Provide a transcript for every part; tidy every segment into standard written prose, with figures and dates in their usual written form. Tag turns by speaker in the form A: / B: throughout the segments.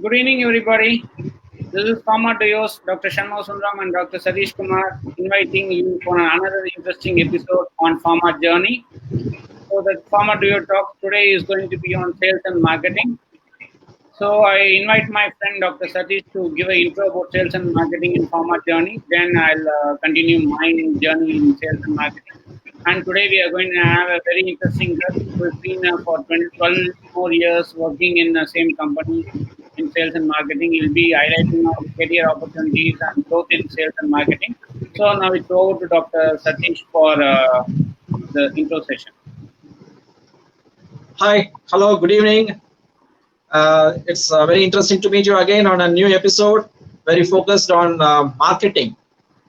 A: Good evening, everybody. This is Pharma Duos, Dr. Shanmugam and Dr. Satish Kumar, inviting you for another interesting episode on Pharma Journey. So, the Pharma Duo talk today is going to be on sales and marketing. So, I invite my friend Dr. Satish to give an intro about sales and marketing in Pharma Journey. Then I'll continue my journey in sales and marketing. And today we are going to have a very interesting guest who has been for 12 more years working in the same company in sales and marketing. He'll be highlighting our career opportunities and growth in sales and marketing. So now it's over to Dr. Satish for the intro session.
B: Hi, hello, good evening. It's very interesting to meet you again on a new episode, very focused on marketing.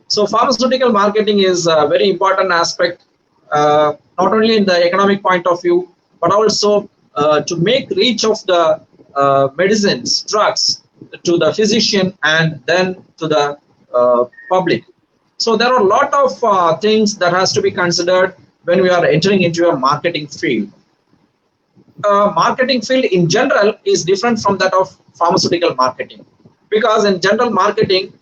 B: So pharmaceutical marketing is a very important aspect, not only in the economic point of view, but also to make reach of the medicines, drugs to the physician and then to the public. So there are a lot of things that has to be considered when we are entering into a marketing field. Marketing field in general is different from that of pharmaceutical marketing, because in general marketing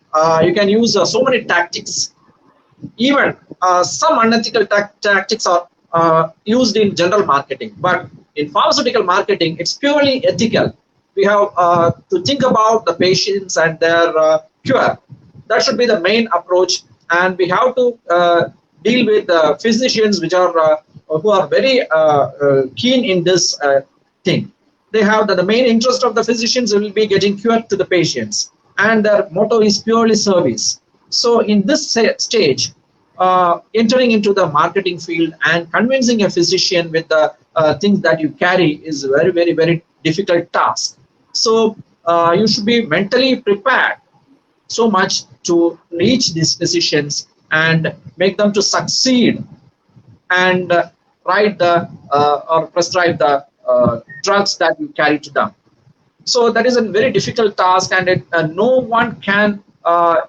B: you can use so many tactics. Even some unethical tactics are used in general marketing, but in pharmaceutical marketing it's purely ethical. We have to think about the patients and their cure. That should be the main approach, and we have to deal with physicians which are who are very keen in this thing. They have the main interest of the physicians will be getting cure to the patients, and their motto is purely service. So in this stage, entering into the marketing field and convincing a physician with the things that you carry is a very, very, very difficult task. So you should be mentally prepared so much to reach these physicians and make them to succeed and write the or prescribe the drugs that you carry to them. So that is a very difficult task, and no one can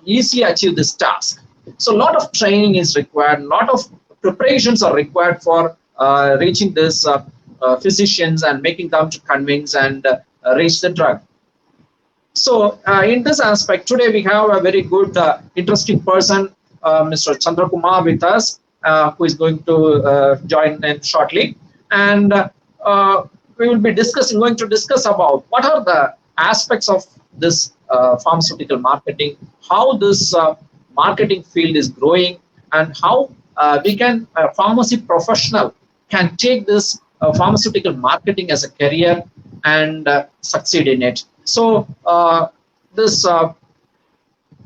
B: easily achieve this task. So a lot of training is required, a lot of preparations are required for reaching these physicians and making them to convince and reach the drug. So in this aspect, today we have a very good, interesting person, Mr. Chandrakumar with us, who is going to join in shortly. And we will be going to discuss about what are the aspects of this pharmaceutical marketing, how this marketing field is growing, and how we can, a pharmacy professional can take this pharmaceutical marketing as a career and succeed in it. So this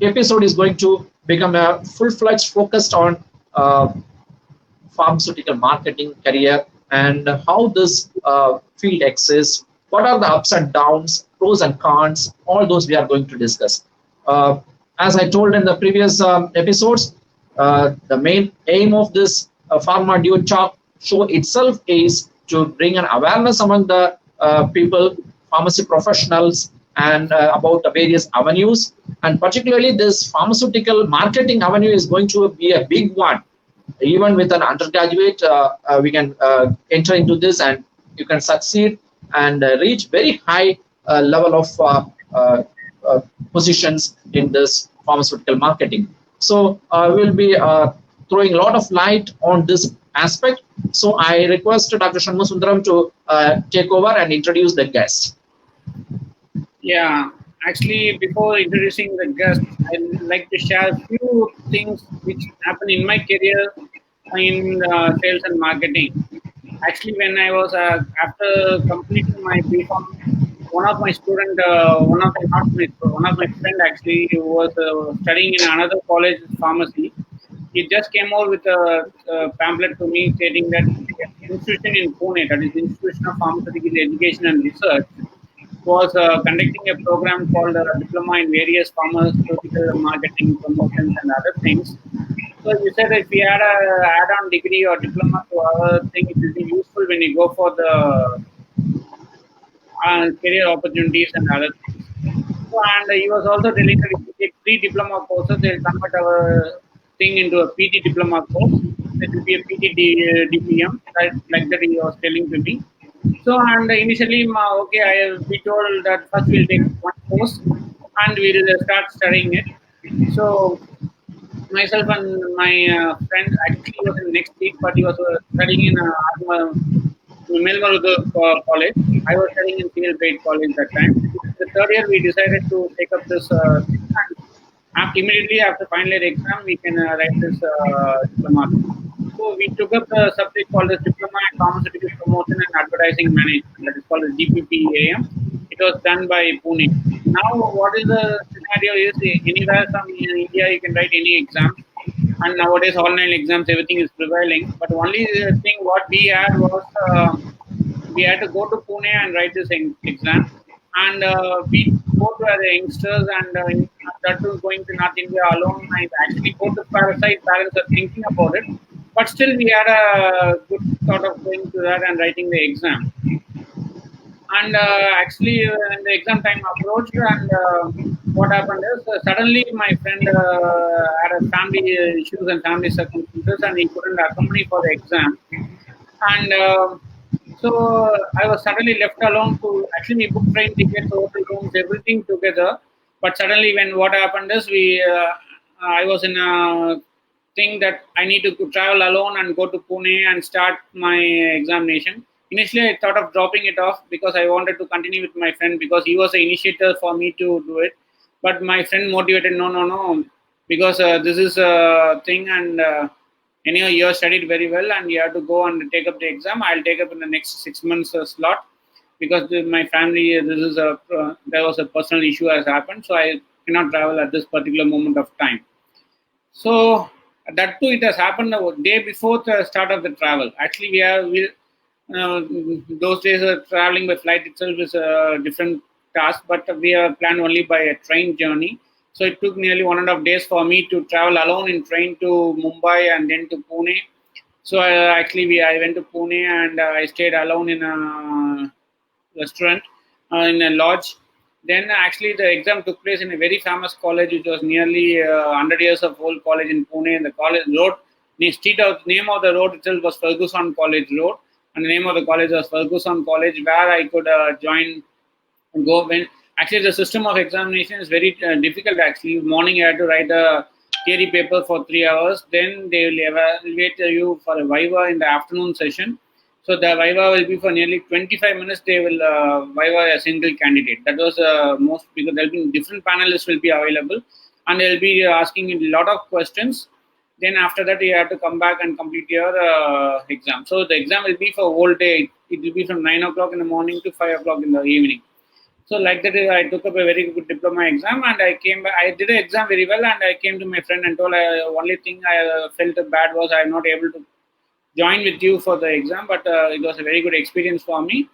B: episode is going to become a full-fledged focused on pharmaceutical marketing career and how this field exists, what are the ups and downs, pros and cons, all those we are going to discuss. As I told in the previous episodes, the main aim of this Pharma Duo Talk show itself is to bring an awareness among the people, pharmacy professionals, and about the various avenues. And particularly this pharmaceutical marketing avenue is going to be a big one. Even with an undergraduate, we can enter into this and you can succeed and reach very high level of positions in this pharmaceutical marketing. So we'll be throwing a lot of light on this aspect. So I request Dr. Shanmugam to take over and introduce the guest.
A: Yeah, actually, before introducing the guest, I'd like to share a few things which happened in my career in sales and marketing. Actually, when I was after completing my BPharm, one of my student, one of my friend actually who was studying in another college pharmacy. He just came out with a pamphlet to me stating that institution in Pune, that is Institution of Pharmaceutical Education and Research, was conducting a program called Diploma in Various Pharmaceutical Marketing, Promotions and other things. So you said if we had a add-on degree or diploma to our thing, it will be useful when you go for the career opportunities and other things. So, and he was also telling that if we take 3 diploma courses, they will convert our thing into a PT diploma course. It will be a PT DPM, like that he was telling to me. So, and initially, we told that first we'll take 1 course, and we will start studying it. So myself and my friend, actually he was in next week, but he was studying in Melmarudu College. I was studying in Civil Paid College that time. The third year, we decided to take up this thing, and immediately after final year exam, we can write this diploma. So we took up the subject called as Diploma in Pharmaceutical Promotion and Advertising Management. That is called as DPPAM. It was done by Pune. Now, what is the scenario is anywhere from India you can write any exam, and nowadays online exams everything is prevailing. But only thing what we had was we had to go to Pune and write this exam, and we both were the youngsters, and that too going to North India alone. I actually both the parasite parents are thinking about it, but still we had a good thought of going to that and writing the exam. And actually, when the exam time approached, and what happened is suddenly my friend had a family issues and family circumstances, and he couldn't accompany for the exam. And so I was suddenly left alone to actually we booked train tickets, hotel rooms, everything together. But suddenly, when what happened is I was in a thing that I need to travel alone and go to Pune and start my examination. Initially, I thought of dropping it off because I wanted to continue with my friend because he was the initiator for me to do it. But my friend motivated, no, no, no, because this is a thing, and anyhow, you have studied very well and you have to go and take up the exam. I'll take up in the next 6 months slot because my family, this is there was a personal issue has happened, so I cannot travel at this particular moment of time. So that too, it has happened a day before the start of the travel. Actually, uh, those days traveling by flight itself is a different task, but we are planned only by a train journey. So it took nearly 1.5 days for me to travel alone in train to Mumbai and then to Pune. So actually, I went to Pune and I stayed alone in a restaurant in a lodge. Then actually the exam took place in a very famous college, which was nearly 100 years of old college in Pune. And the college road, the street of name of the road itself was Ferguson College Road, and the name of the college was Ferguson College, where I could join and go when actually the system of examination is very difficult. Actually, morning you have to write a theory paper for 3 hours, then they will evaluate you for a viva in the afternoon session. So the viva will be for nearly 25 minutes. They will viva a single candidate. That was most because there will be different panelists will be available, and they will be asking a lot of questions. Then after that, you have to come back and complete your exam. So the exam will be for whole day. It will be from 9 o'clock in the morning to 5 o'clock in the evening. So like that, I took up a very good diploma exam, and I came back. I did the exam very well, and I came to my friend and told, only thing I felt bad was I am not able to join with you for the exam, but it was a very good experience for me.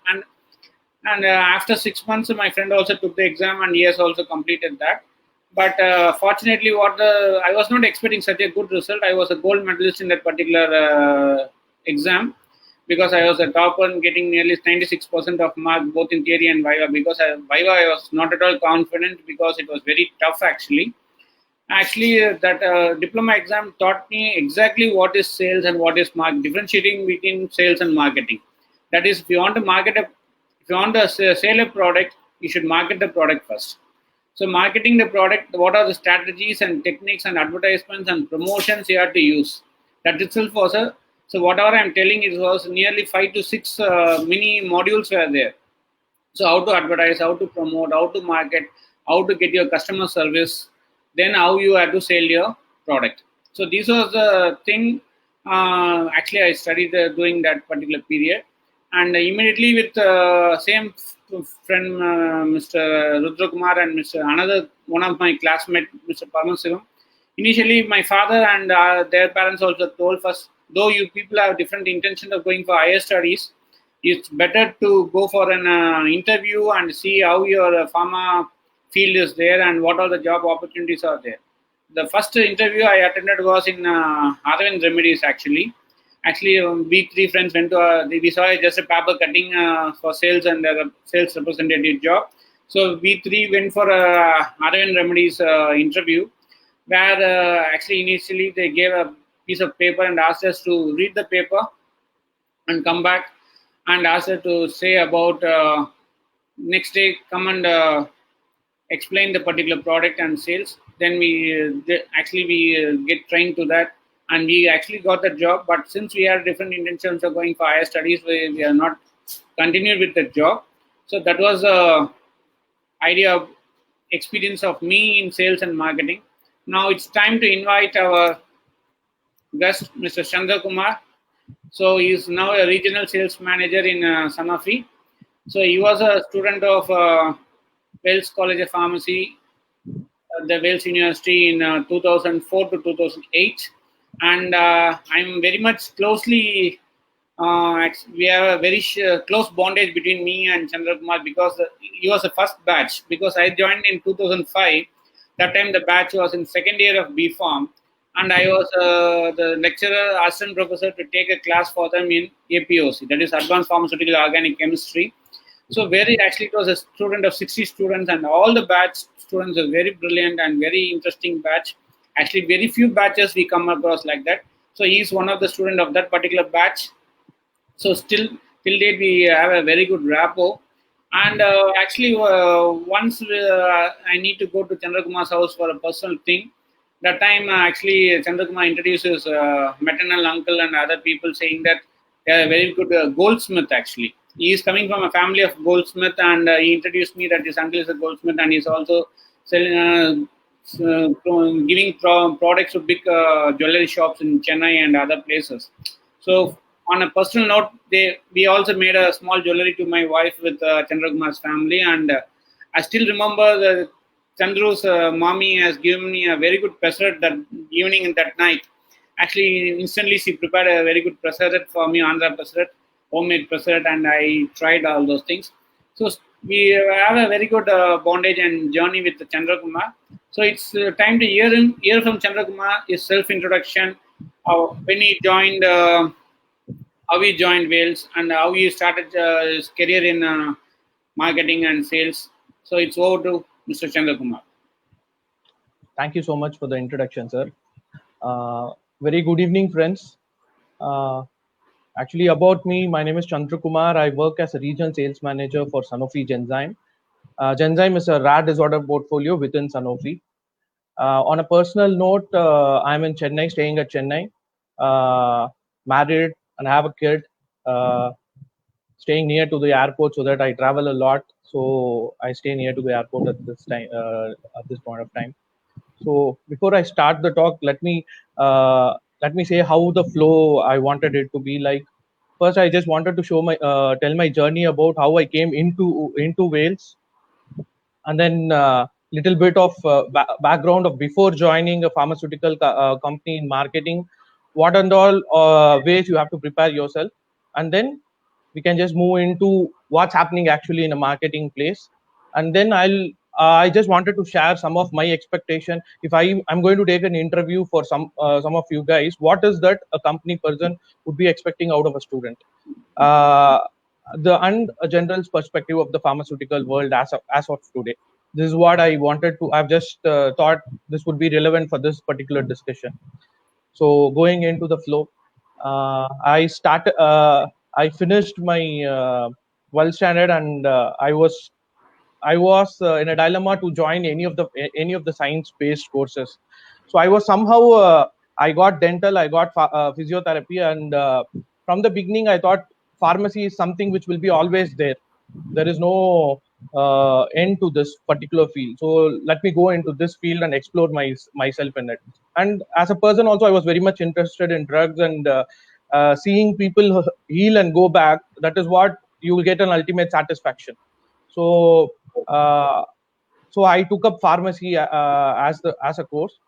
A: And after 6 months, my friend also took the exam, and he has also completed that. But fortunately, I was not expecting such a good result. I was a gold medalist in that particular exam because I was a topper and getting nearly 96% of mark both in theory and viva. Because viva I was not at all confident because it was very tough actually. Actually, that diploma exam taught me exactly what is sales and what is differentiating between sales and marketing. That is, if you want to if you want to sell a product, you should market the product first. So, marketing the product, what are the strategies and techniques and advertisements and promotions you have to use? That itself was a so whatever I'm telling it was nearly 5 to 6 mini modules were there. So how to advertise, how to promote, how to market, how to get your customer service, then how you have to sell your product. So this was the thing. Actually, I studied during that particular period, and immediately with same friend, Mr. Rudrakumar, and Mr. another one of my classmate, Mr. Parmasivam. Initially, my father and their parents also told us, though you people have different intention of going for higher studies, it's better to go for an interview and see how your pharma field is there and what all the job opportunities are there. The first interview I attended was in Aravind Remedies actually. Actually, we three friends went to, we saw just a paper cutting for sales and sales representative job. So we three went for a Aravind Remedies interview where actually initially they gave a piece of paper and asked us to read the paper and come back and asked her to say about next day come and explain the particular product and sales. Then we get trained to that, and we actually got the job. But since we had different intentions of going for higher studies, we are not continued with the job. So that was a idea of experience of me in sales and marketing. Now it's time to invite our guest, Mr. Chandrakumar. So he is now a regional sales manager in Sanofi. So he was a student of Wales College of Pharmacy at the Wales University in 2004 to 2008. And I'm very much closely, we have a very close bondage between me and Chandrakumar, because he was the first batch. Because I joined in 2005. That time the batch was in second year of B Pharm, and I was the lecturer, assistant professor, to take a class for them in APOC, that is Advanced Pharmaceutical Organic Chemistry. So very actually it was a student of 60 students, and all the batch students are very brilliant and very interesting batch. Actually, very few batches we come across like that. So he is one of the student of that particular batch. So still till date we have a very good rapport. And actually, once I need to go to Chandrakumar's house for a personal thing. That time, actually, Chandrakumar introduces maternal uncle and other people, saying that they are a very good goldsmith. Actually, he is coming from a family of goldsmith, and he introduced me that his uncle is a goldsmith, and he's also selling, giving products to big jewelry shops in Chennai and other places. So on a personal note, we also made a small jewelry to my wife with Chandrakumar's family, and I still remember the Chandru's mommy has given me a very good prasad that evening and that night. Actually, instantly she prepared a very good prasad for me, Andhra prasad, homemade prasad, and I tried all those things. So we have a very good bondage and journey with Chandrakumar. So it's time to hear from Chandrakumar his self-introduction, when he joined, how he joined Wales, and how he started his career in marketing and sales. So it's over to Mr. Chandrakumar.
C: Thank you so much for the introduction, sir. Very good evening, friends. Actually, about me, my name is Chandrakumar. I work as a regional sales manager for Sanofi Genzyme. Genzyme is a rare disorder portfolio within Sanofi. On a personal note, I'm in Chennai, staying at Chennai, married and have a kid, staying near to the airport so that I travel a lot. So I stay near to the airport at this time, at this point of time. So before I start the talk, let me say how the flow I wanted it to be like. First, I just wanted to show tell my journey about how I came into Wales, and then little bit of background of before joining a pharmaceutical company in marketing, what and all ways you have to prepare yourself, and then we can just move into what's happening actually in a marketing place. And then I just wanted to share some of my expectation. If I'm going to take an interview for some of you guys, what is that a company person would be expecting out of a student? And a general perspective of the pharmaceutical world as of today. This is what I wanted to. I've just thought this would be relevant for this particular discussion. So going into the flow, I finished my 12th standard, and I was in a dilemma to join any of the science-based courses. So I was somehow I got dental, I got physiotherapy, and from the beginning I thought pharmacy is something which will be always there. There is no end to this particular field. So let me go into this field and explore myself in it. And as a person also, I was very much interested in drugs, and seeing people heal and go back. That is what you will get an ultimate satisfaction. So I took up pharmacy as a course,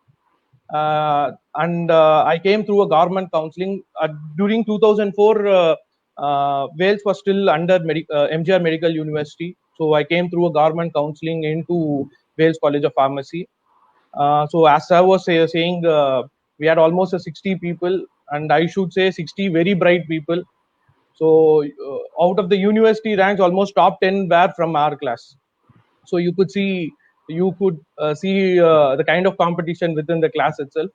C: and I came through a government counseling during 2004. Wales was still under MGR Medical University, so I came through a government counseling into Wales College of Pharmacy. So as I was saying, we had almost 60 people, and I should say 60 very bright people. So out of the university ranks, almost top 10 were from our class. So you could see the kind of competition within the class itself.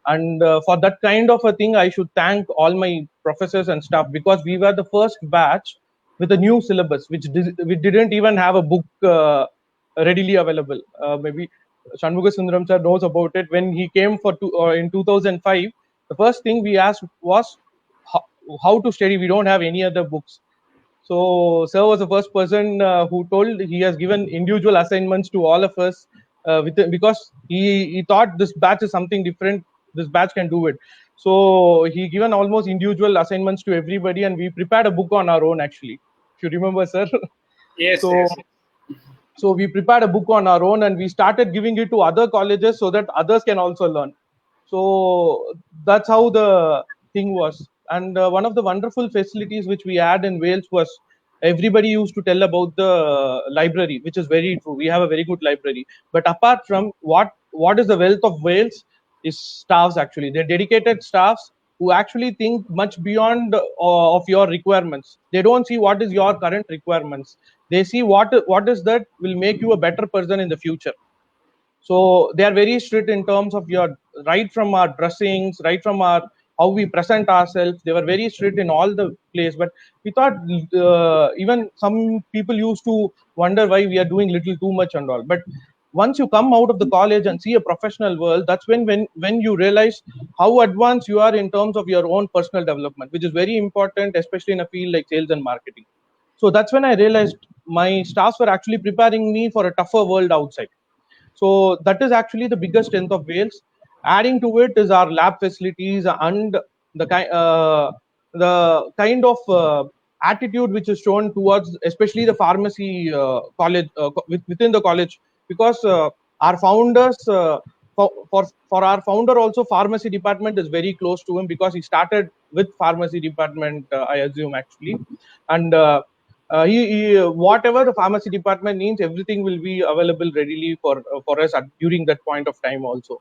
C: And for that kind of a thing, I should thank all my professors and staff, because we were the first batch with a new syllabus, which we didn't even have a book readily available. Maybe Shanmuga Sundaram sir knows about it. When he came in 2005, the first thing we asked was how, how to study. We don't have any other books. So sir was the first person who told, he has given individual assignments to all of us, because he thought this batch is something different. This batch can do it. So he given almost individual assignments to everybody, and we prepared a book on our own actually. If you remember, sir.
A: Yes,
C: so
A: yes, yes.
C: so we prepared a book on our own, and we started giving it to other colleges so that others can also learn. So that's how the thing was. And one of the wonderful facilities which we had in Wales was, everybody used to tell about the library, which is very true. We have a very good library. But apart from what is the wealth of Wales is staffs actually. They're dedicated staffs who actually think much beyond of your requirements. They don't see what is your current requirements. They see what is that will make you a better person in the future. So they are very strict in terms of your, right from our dressings, right from our how we present ourselves. They were very strict in all the place. But we thought, even some people used to wonder why we are doing little too much and all. But once you come out of the college and see a professional world, that's when you realize how advanced you are in terms of your own personal development, which is very important, especially in a field like sales and marketing. So that's when I realized my staffs were actually preparing me for a tougher world outside. So that is actually the biggest strength of Wales. Adding to it is our lab facilities and the kind of attitude which is shown towards, especially the pharmacy college, within the college, because our founders, for our founder also, pharmacy department is very close to him, because he started with pharmacy department, I assume actually. And whatever the pharmacy department needs, everything will be available readily for us during that point of time also.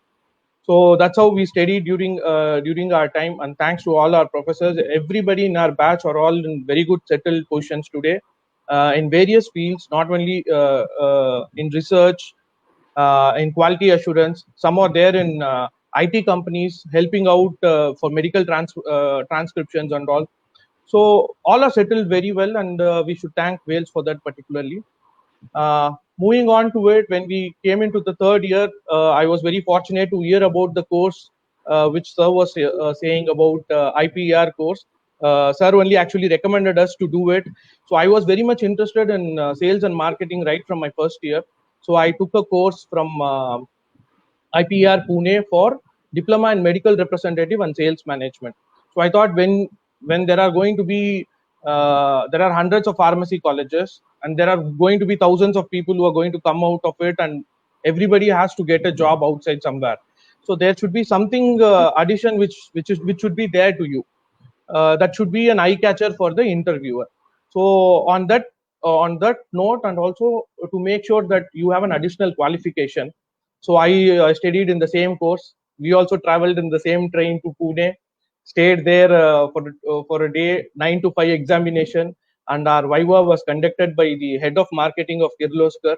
C: So that's how we studied during our time. And thanks to all our professors, everybody in our batch are all in very good settled positions today, in various fields, not only in research, in quality assurance. Some are there in IT companies helping out for medical transcriptions and all. So all are settled very well, and we should thank Wales for that particularly. Moving on to it, when we came into the third year, I was very fortunate to hear about the course which Sir was saying about IPR course. Sir only actually recommended us to do it. So I was very much interested in sales and marketing right from my first year. So I took a course from IPR Pune for diploma in medical representative and sales management. So I thought, when there are going to be there are hundreds of pharmacy colleges, and there are going to be thousands of people who are going to come out of it, and everybody has to get a job outside somewhere. So there should be something addition which should be there to you. That should be an eye catcher for the interviewer. So on that note, and also to make sure that you have an additional qualification, so I studied in the same course. We also traveled in the same train to Pune, stayed there for a day, 9 to 5 examination, and our viva was conducted by the head of marketing of Kirloskar.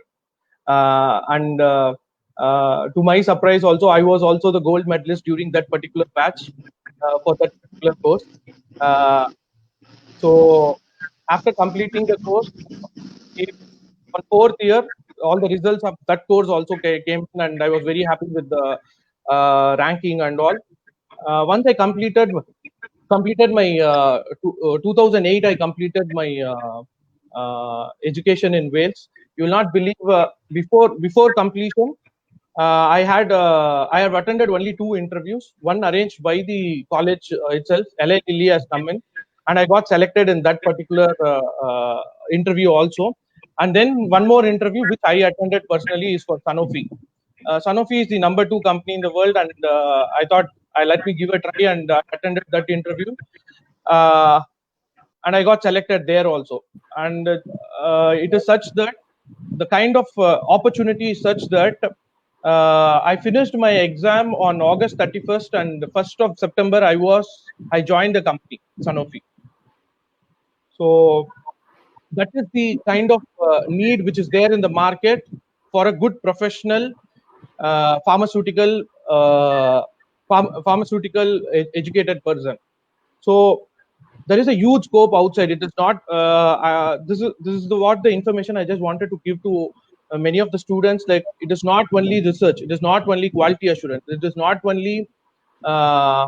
C: And to my surprise, also I was also the gold medalist during that particular batch for that particular course. Uh, so after completing the course, on fourth year, all the results of that course also came in, and I was very happy with the ranking and all. Once I completed my 2008, I completed my education in Wales. You will not believe, before completion, I have attended only 2 interviews. One arranged by the college itself, LA Lilly has come in, and I got selected in that particular interview also. And then one more interview which I attended personally is for Sanofi. Sanofi is the number 2 company in the world, and I thought, let me give a try, and attended that interview. Uh, and I got selected there also. And it is such that the kind of opportunity is such that I finished my exam on August 31st, and the 1st of September I joined the company Sanofi. So that is the kind of need which is there in the market for a good professional pharmaceutical educated person. So there is a huge scope outside. It is not. This is what the information I just wanted to give to many of the students, like, it is not only research, it is not only quality assurance, it is not only uh,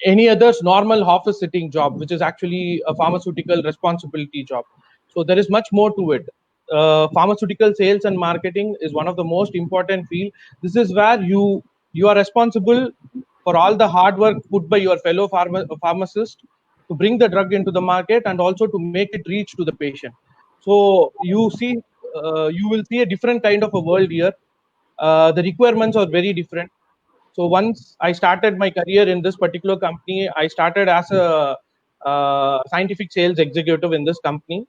C: any other's normal office sitting job, which is actually a pharmaceutical responsibility job. So there is much more to it. Pharmaceutical sales and marketing is one of the most important field. This is where you are responsible for all the hard work put by your fellow pharmacist to bring the drug into the market and also to make it reach to the patient. So you will see a different kind of a world here. The requirements are very different. So once I started my career in this particular company, I started as a scientific sales executive in this company,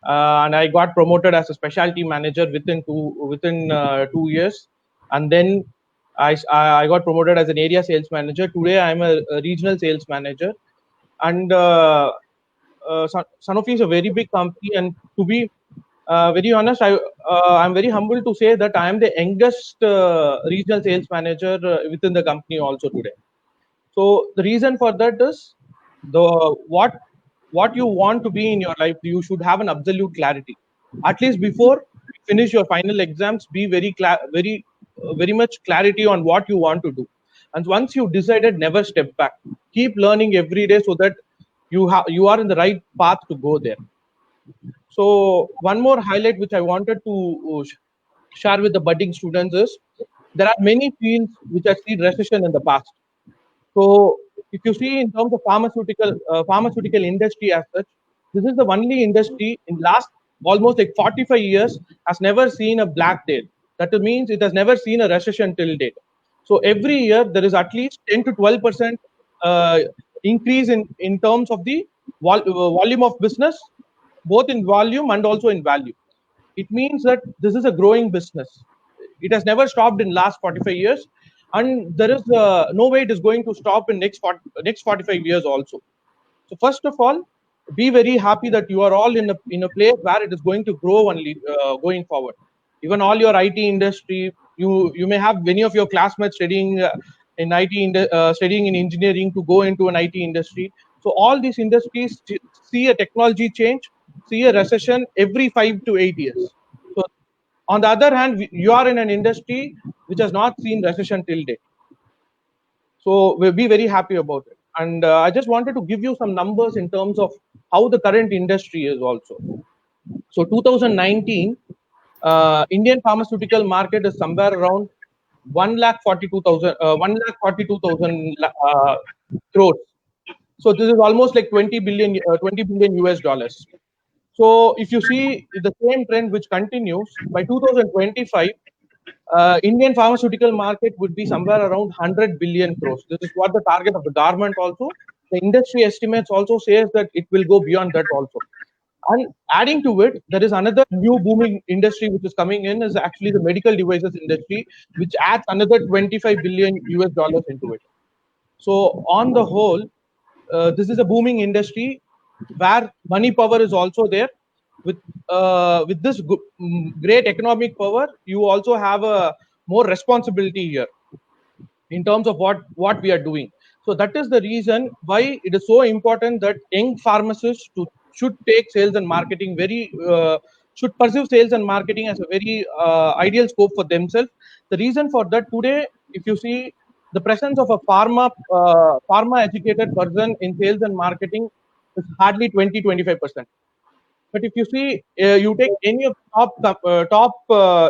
C: and I got promoted as a specialty manager within 2 years, and then I got promoted as an area sales manager. Today I am a regional sales manager, and Sanofi is a very big company, and to be very honest, I'm very humbled to say that I am the youngest regional sales manager within the company also today. So the reason for that is the what you want to be in your life. You should have an absolute clarity. At least before you finish your final exams, be very much clarity on what you want to do. And once you decided, never step back. Keep learning every day so that you are in the right path to go there. So one more highlight which I wanted to share with the budding students is there are many fields which have seen recession in the past. So if you see in terms of pharmaceutical industry as such, this is the only industry in last almost like 45 years has never seen a black day. That means it has never seen a recession till date. So every year there is at least 10 to 12% increase in terms of the volume of business, both in volume and also in value. It means that this is a growing business. It has never stopped in last 45 years, and there is no way it is going to stop in next 45 years also. So first of all, be very happy that you are all in a place where it is going to grow only going forward. Even all your IT industry, you may have many of your classmates studying in studying in engineering to go into an IT industry. So all these industries see a technology change, see a recession every 5 to 8 years. So on the other hand, you are in an industry which has not seen recession till date. So we'll be very happy about it. And I just wanted to give you some numbers in terms of how the current industry is also. So 2019, Indian pharmaceutical market is somewhere around 1,42,000 crores. So this is almost like 20 billion US dollars. So if you see the same trend which continues by 2025, Indian pharmaceutical market would be somewhere around 100 billion crores. This is what the target of the government also. The industry estimates also says that it will go beyond that also. And adding to it, there is another new booming industry which is coming in is actually the medical devices industry, which adds another 25 billion US dollars into it. So on the whole, this is a booming industry where money power is also there. With this great economic power, you also have a more responsibility here in terms of what we are doing. So that is the reason why it is so important that young pharmacists should take sales and marketing very should pursue sales and marketing as a very ideal scope for themselves. The reason for that, today if you see the presence of a pharma educated person in sales and marketing is hardly 20-25%. But if you see, you take any of top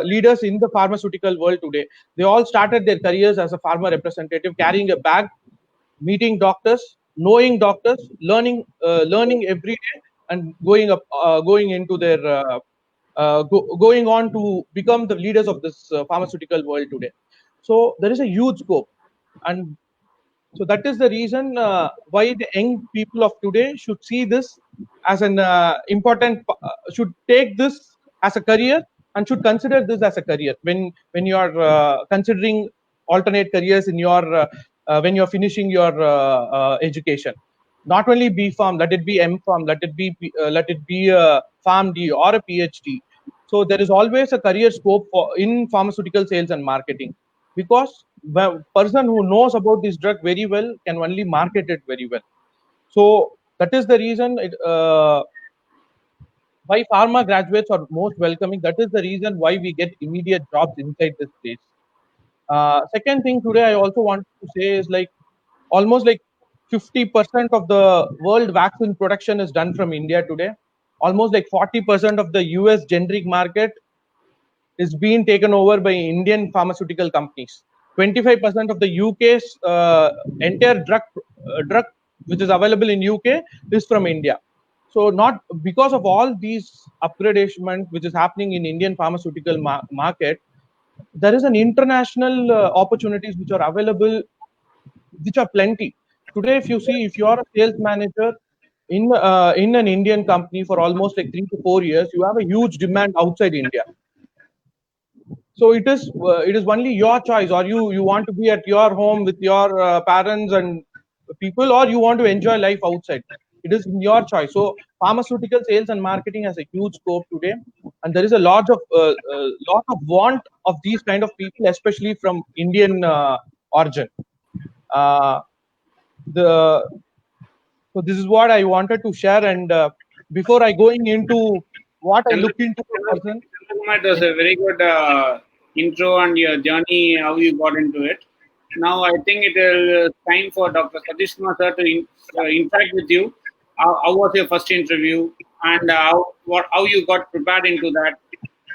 C: leaders in the pharmaceutical world today, they all started their careers as a pharma representative, carrying a bag, meeting doctors, learning every day, and going into their going on to become the leaders of this pharmaceutical world today. So there is a huge scope, and so that is the reason why the young people of today should see this as an should take this as a career and should consider this as a career when you are considering alternate careers in your when you are finishing your education. Not only B Farm, let it be M Farm, let it be a Farm D or a PhD. So there is always a career scope in pharmaceutical sales and marketing, because the person who knows about this drug very well can only market it very well. So that is the reason why pharma graduates are most welcoming. That is the reason why we get immediate jobs inside this place. Second thing today I also want to say is like almost like 50% of the world vaccine production is done from India today. Almost like 40% of the US generic market is being taken over by Indian pharmaceutical companies. 25% of the UK's entire drug which is available in UK is from India. So not because of all these upgradation which is happening in Indian pharmaceutical market, there is an international opportunities which are available, which are plenty. Today, if you see, if you are a sales manager in an Indian company for almost like 3 to 4 years, you have a huge demand outside India. So it is only your choice, or you want to be at your home with your parents and people, or you want to enjoy life outside. It is your choice. So pharmaceutical sales and marketing has a huge scope today, and there is a lot of want of these kind of people, especially from Indian origin. Uh, the So this is what I wanted to share, and before I going into what I look into a person.
A: Chandrakumar, it was a very good intro and your journey, how you got into it. Now I think it is time for Dr. Satish Kumar sir to interact with you. How was your first interview, and how you got prepared into that?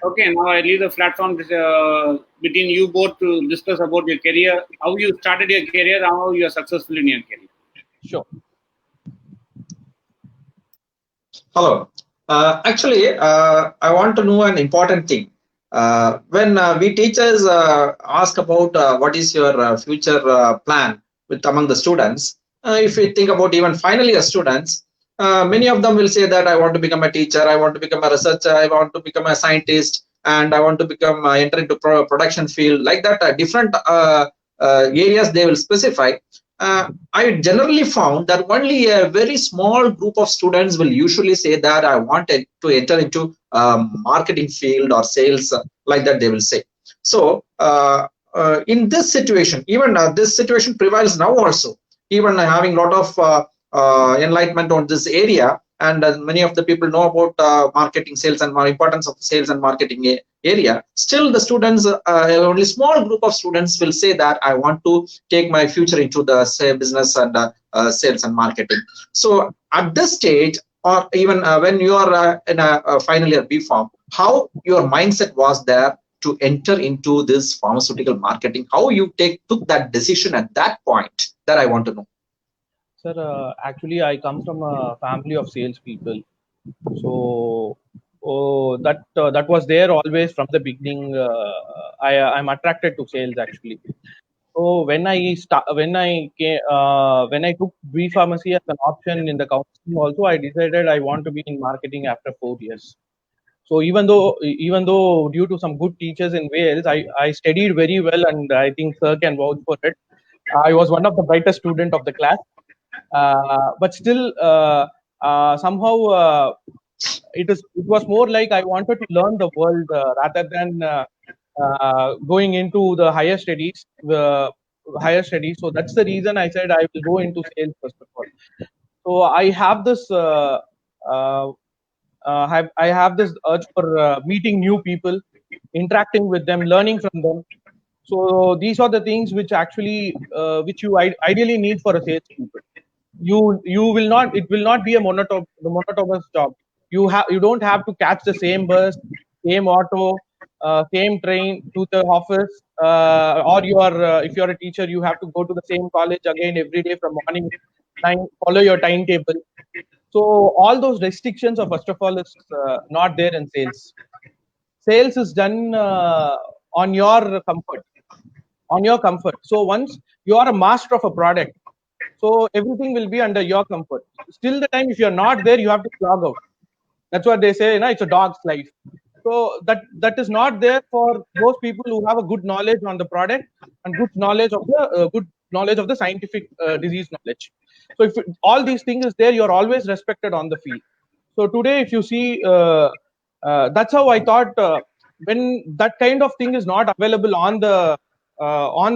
A: Okay, now I leave the platform between you both to discuss about your career, how you started your career, and how you are successful in your career.
C: Sure.
B: Hello. I want to know an important thing. When we teachers ask about what is your future plan with among the students, if we think about even final year students, many of them will say that I want to become a teacher, I want to become a researcher, I want to become a scientist, and I want to become enter into production field. Like that, different areas they will specify. I generally found that only a very small group of students will usually say that I wanted to enter into marketing field or sales, like that they will say. So in this situation, even this situation prevails now also, even having a lot of enlightenment on this area, and many of the people know about marketing, sales, and importance of sales and marketing area. Still, the students, only small group of students will say that I want to take my future into the business and sales and marketing. So at this stage, or even when you are in a final year B Pharm, how your mindset was there to enter into this pharmaceutical marketing? How you took that decision at that point? That I want to know.
C: Sir, actually, I come from a family of salespeople, so that was there always from the beginning. I'm attracted to sales actually. So when I took B Pharmacy as an option in the counseling, also I decided I want to be in marketing after 4 years. So even though due to some good teachers in Wales, I studied very well, and I think sir can vouch for it. I was one of the brightest student of the class. But still somehow it was more like I wanted to learn the world rather than going into the higher studies. So that's the reason I said I will go into sales first of all. So I have this uh, I have this urge for meeting new people, interacting with them, learning from them. So these are the things which actually which you ideally need for a salespeople. You will not, it will not be a monotonous job. You don't have to catch the same bus, same auto, same train to the office, or you are if you are a teacher, you have to go to the same college again every day from morning 9, follow your timetable. So all those restrictions are first of all is not there in sales. Sales is done on your comfort, so once you are a master of a product, so everything will be under your comfort. Still the time if you're not there, you have to log out. That's what they say, it's a dog's life. So that is not there for those people who have a good knowledge on the product and good knowledge of the scientific disease knowledge. So if all these things is there, you're always respected on the field. So today if you see that's how I thought when that kind of thing is not available on the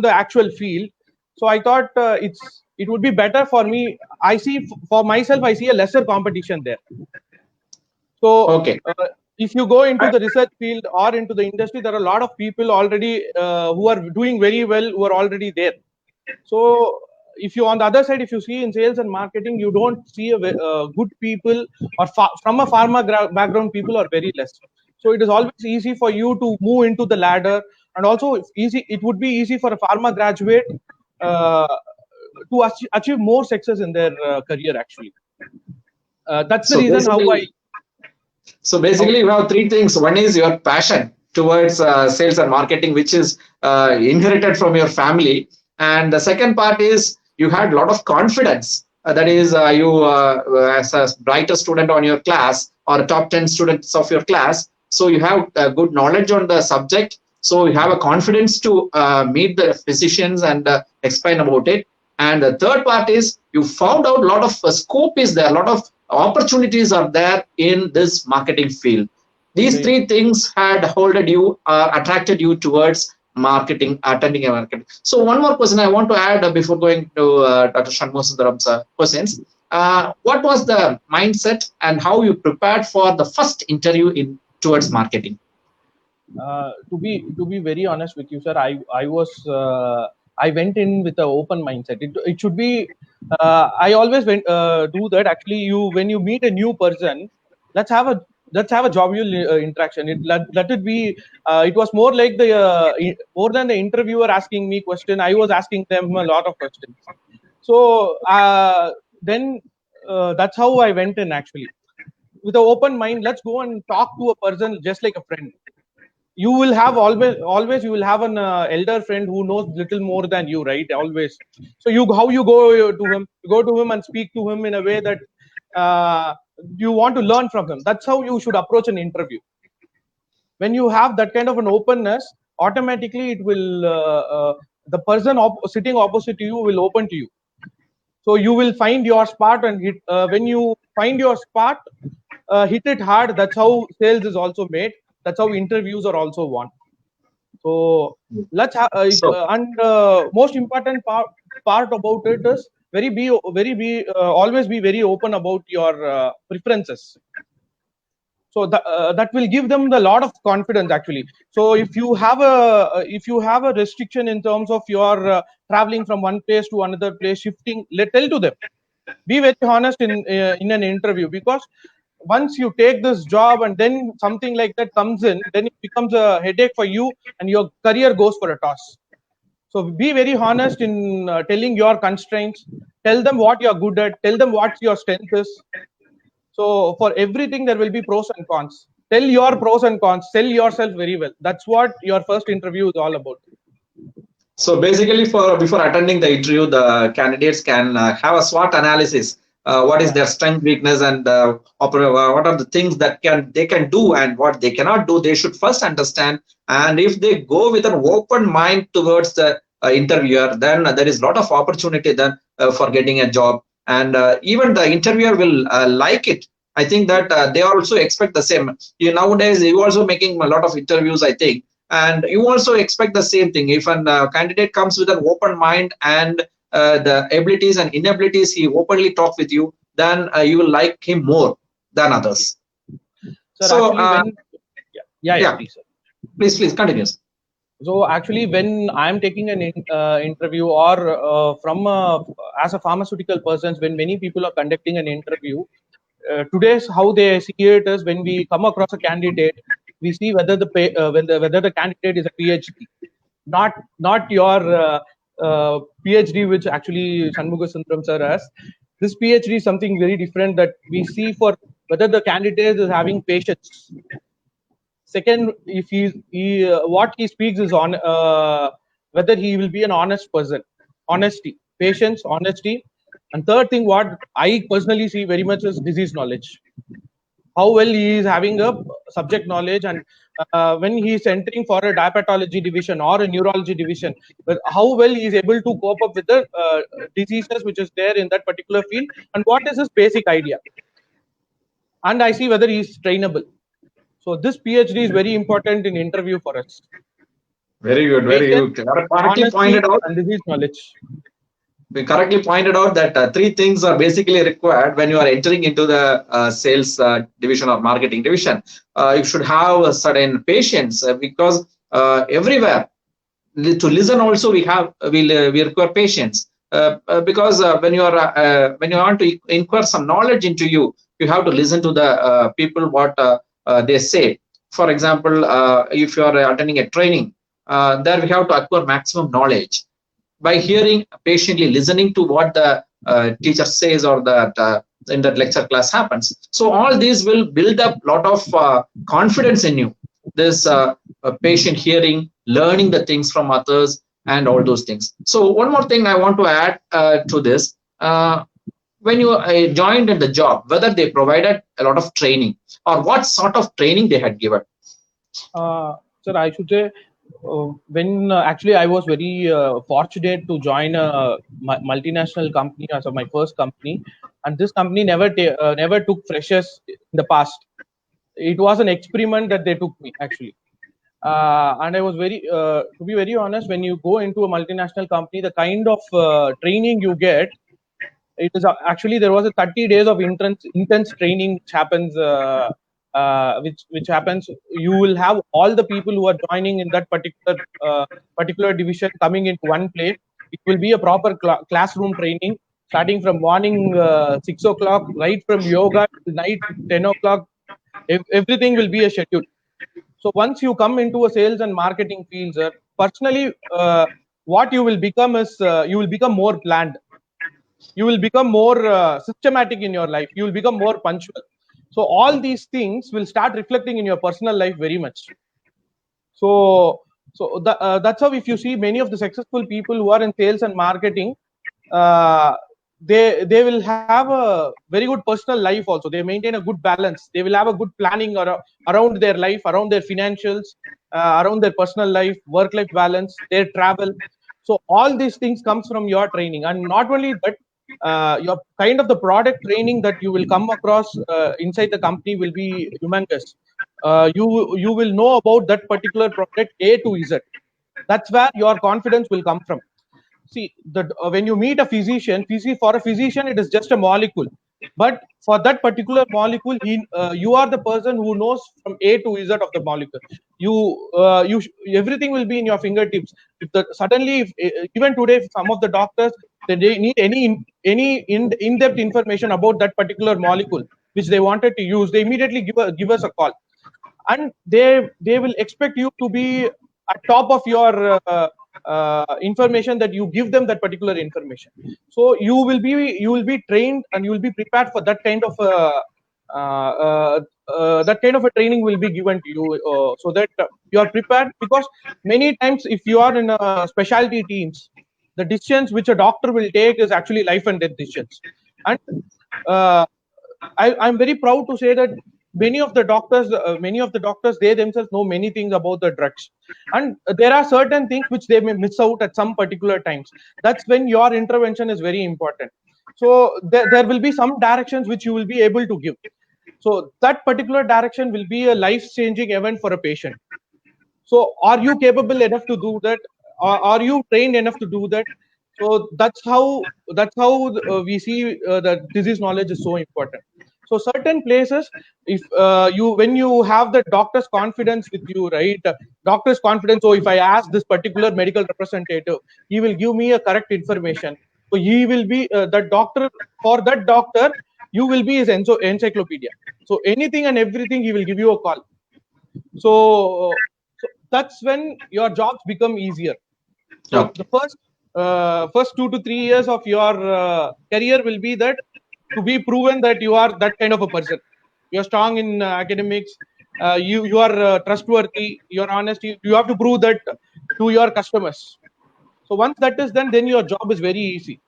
C: actual field. So I thought it would be better for me. I see for myself, I see a lesser competition there. So
B: Okay.
C: if you go into the research field or into the industry, there are a lot of people already who are doing very well, who are already there. So if you on the other side, if you see in sales and marketing, you don't see good people or from a pharma background, people are very less. So it is always easy for you to move into the ladder, and also it's easy. It would be easy for a pharma graduate uh, to achieve more success in their career. Actually, that's the
B: So
C: reason how I.
B: basically, So basically, you have three things. One is your passion towards sales and marketing, which is inherited from your family, and the second part is you had a lot of confidence. That is, you as a brighter student on your class or top 10 students of your class, so you have good knowledge on the subject. So you have a confidence to meet the physicians and explain about it. And the third part is you found out a lot of scope is there, a lot of opportunities are there in this marketing field. These three things had holded you, attracted you towards marketing, attending a market. So one more question I want to add before going to Dr. Shanmugasundaram's questions. What was the mindset and how you prepared for the first interview in towards marketing?
C: To be very honest with you, sir, I went in with an open mindset. It should be. I always do that. Actually, when you meet a new person, let's have a jovial interaction. Let it be. It was more like more than the interviewer asking me question. I was asking them a lot of questions. So then that's how I went in actually with an open mind. Let's go and talk to a person just like a friend. You will have always you will have an elder friend who knows little more than you, right? Always. So how you go to him, you go to him and speak to him in a way that you want to learn from him. That's how you should approach an interview. When you have that kind of an openness, automatically it will the person sitting opposite to you will open to you. So you will find your spot and hit. When you find your spot, hit it hard. That's how sales is also made. That's how interviews are also won. So let's have and most important part about it is always be very open about your preferences. So that will give them the lot of confidence actually. So if you have a restriction in terms of your traveling from one place to another place, shifting, tell to them. Be very honest in an interview, because once you take this job and then something like that comes in, then it becomes a headache for you and your career goes for a toss. So be very honest in telling your constraints. Tell them what you're good at. Tell them what your strength is. So for everything there will be pros and cons. Tell your pros and cons. Sell yourself very well. That's what your first interview is all about.
B: So basically, for before attending the interview, the candidates can have a SWOT analysis. What is their strength, weakness, and what are the things that they can do and what they cannot do. They should first understand. And if they go with an open mind towards the interviewer, then there is a lot of opportunity then for getting a job. And even the interviewer will like it. I think that they also expect the same. Nowadays, you also making a lot of interviews, I think, and you also expect the same thing. If a candidate comes with an open mind and the abilities and inabilities he openly talk with you, then you will like him more than others.
C: Sir, so actually
B: please continue.
C: So actually, when I'm taking an interview or as a pharmaceutical person, when many people are conducting an interview, today's how they see it is when we come across a candidate, we see whether the candidate is a PhD, not your PhD, which actually Shanmugasundaram sir has. This PhD is something very different that we see for whether the candidate is having patience. Second, if what he speaks is on whether he will be an honest person, honesty, patience, honesty. And third thing, what I personally see very much is disease knowledge. How well he is having a subject knowledge, and when he is entering for a diabetology division or a neurology division, but how well he is able to cope up with the diseases which is there in that particular field, and what is his basic idea. And I see whether he is trainable. So this PhD is very important in interview for us.
B: Very good, very good.
C: Honesty pointed out. And disease knowledge.
B: we correctly pointed out that three things are basically required when you are entering into the sales division or marketing division. You should have a certain patience because everywhere to listen also we require patience because when you want to inquire some knowledge into you, you have to listen to the people what they say. For example, if you are attending a training, there we have to acquire maximum knowledge by hearing, patiently listening to what the teacher says or that in that lecture class happens. So all these will build up a lot of confidence in you. This patient hearing, learning the things from others, and all those things. So one more thing I want to add to this. When you joined in the job, whether they provided a lot of training or what sort of training they had given?
C: Sir, I should say, when actually I was very fortunate to join a multinational company as my first company, and this company never took freshers in the past. It was an experiment that they took me actually. And I was to be very honest, when you go into a multinational company, the kind of training you get, it is actually there was a 30 days of intense training which happens. Which happens, you will have all the people who are joining in that particular division coming into one place. It will be a proper classroom training starting from morning 6 o'clock, right from yoga till night 10 o'clock. Everything will be a schedule. So once you come into a sales and marketing field, sir, personally, what you will become is you will become more planned. You will become more systematic in your life. You will become more punctual. So all these things will start reflecting in your personal life very much. That's how, if you see many of the successful people who are in sales and marketing, uh, they will have a very good personal life also. They maintain a good balance. They will have a good planning around their life, around their financials, around their personal life, work life balance, their travel. So all these things comes from your training. And not only that, your kind of the product training that you will come across inside the company will be humongous. You will know about that particular product A to Z. That's where your confidence will come from. See, when you meet a physician, for a physician it is just a molecule, but for that particular molecule, you are the person who knows from A to Z of the molecule. Everything will be in your fingertips. Suddenly, even today, some of the doctors, they need any in-depth information about that particular molecule which they wanted to use, they immediately give us a call, and they will expect you to be at top of your information, that you give them that particular information. So you will be trained and you will be prepared for that kind of that kind of a training will be given to you, so that you are prepared. Because many times, if you are in specialty teams, the decisions which a doctor will take is actually life and death decisions. And uh, I'm very proud to say that many of the doctors, they themselves know many things about the drugs, and there are certain things which they may miss out at some particular times. That's when your intervention is very important. So there will be some directions which you will be able to give. So that particular direction will be a life-changing event for a patient. So are you capable enough to do that? Are you trained enough to do that? So that's how we see that disease knowledge is so important. So certain places, if when you have the doctor's confidence with you, right? Doctor's confidence. So if I ask this particular medical representative, he will give me a correct information. So he will be the doctor. For that doctor, you will be his encyclopedia. So anything and everything, he will give you a call. So that's when your jobs become easier. So
B: Okay.
C: the first 2 to 3 years of your career will be that, to be proven that you are that kind of a person. You're strong in academics. You are trustworthy. You're honest. You have to prove that to your customers. So once that is done, then your job is very easy.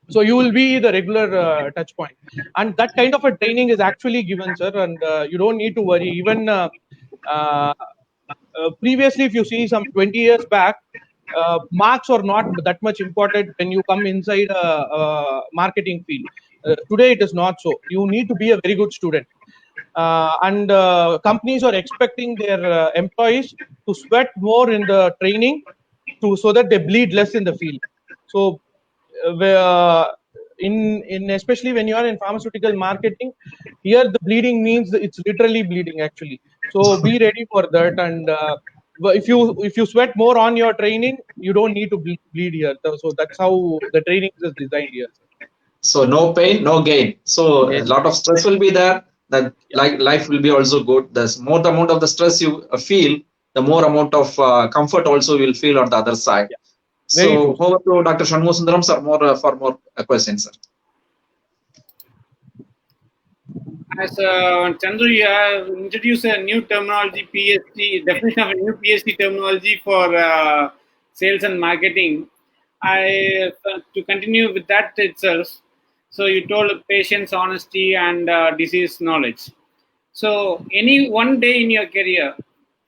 C: So you will be the regular touch point, and that kind of a training is actually given, sir. And you don't need to worry. Even uh, previously, if you see some 20 years back, marks are not that much important when you come inside a marketing field. Today, it is not so. You need to be a very good student. And companies are expecting their employees to sweat more in the training, so that they bleed less in the field. So in especially when you are in pharmaceutical marketing, here the bleeding means it's literally bleeding actually. So be ready for that. And if you sweat more on your training, you don't need to bleed here. So that's how the training is designed here.
B: So no pain, no gain. So a
C: Yes.
B: lot of stress will be there. That
C: Yeah.
B: like life will be also good. The more the amount of the stress you feel, the more amount of comfort also will feel on the other side.
C: Yeah. Very
B: So
C: true.
B: over to Dr. Shanmusundaram sir, more for more questions, sir.
A: As Chandru, you have introduced a new terminology, PhD, definition of a new PhD terminology for sales and marketing. To continue with that itself, so you told patience, honesty, and disease knowledge. So any one day in your career,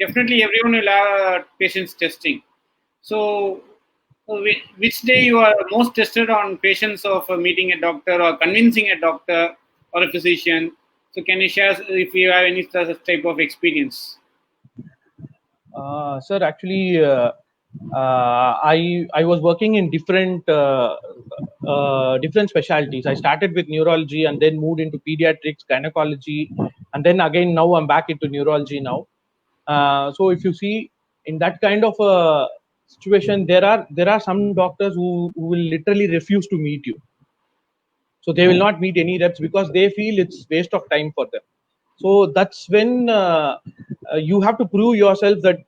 A: definitely everyone will have patience testing. So which day you are most tested on patience of meeting a doctor or convincing a doctor or a physician? So can you share if you have any such type of experience?
C: Sir, actually, I was working in different specialties. I started with neurology and then moved into pediatrics, gynecology, and then again now I'm back into neurology now. So if you see in that kind of a situation, there are some doctors who will literally refuse to meet you. So they will not meet any reps because they feel it's waste of time for them. So that's when you have to prove yourself that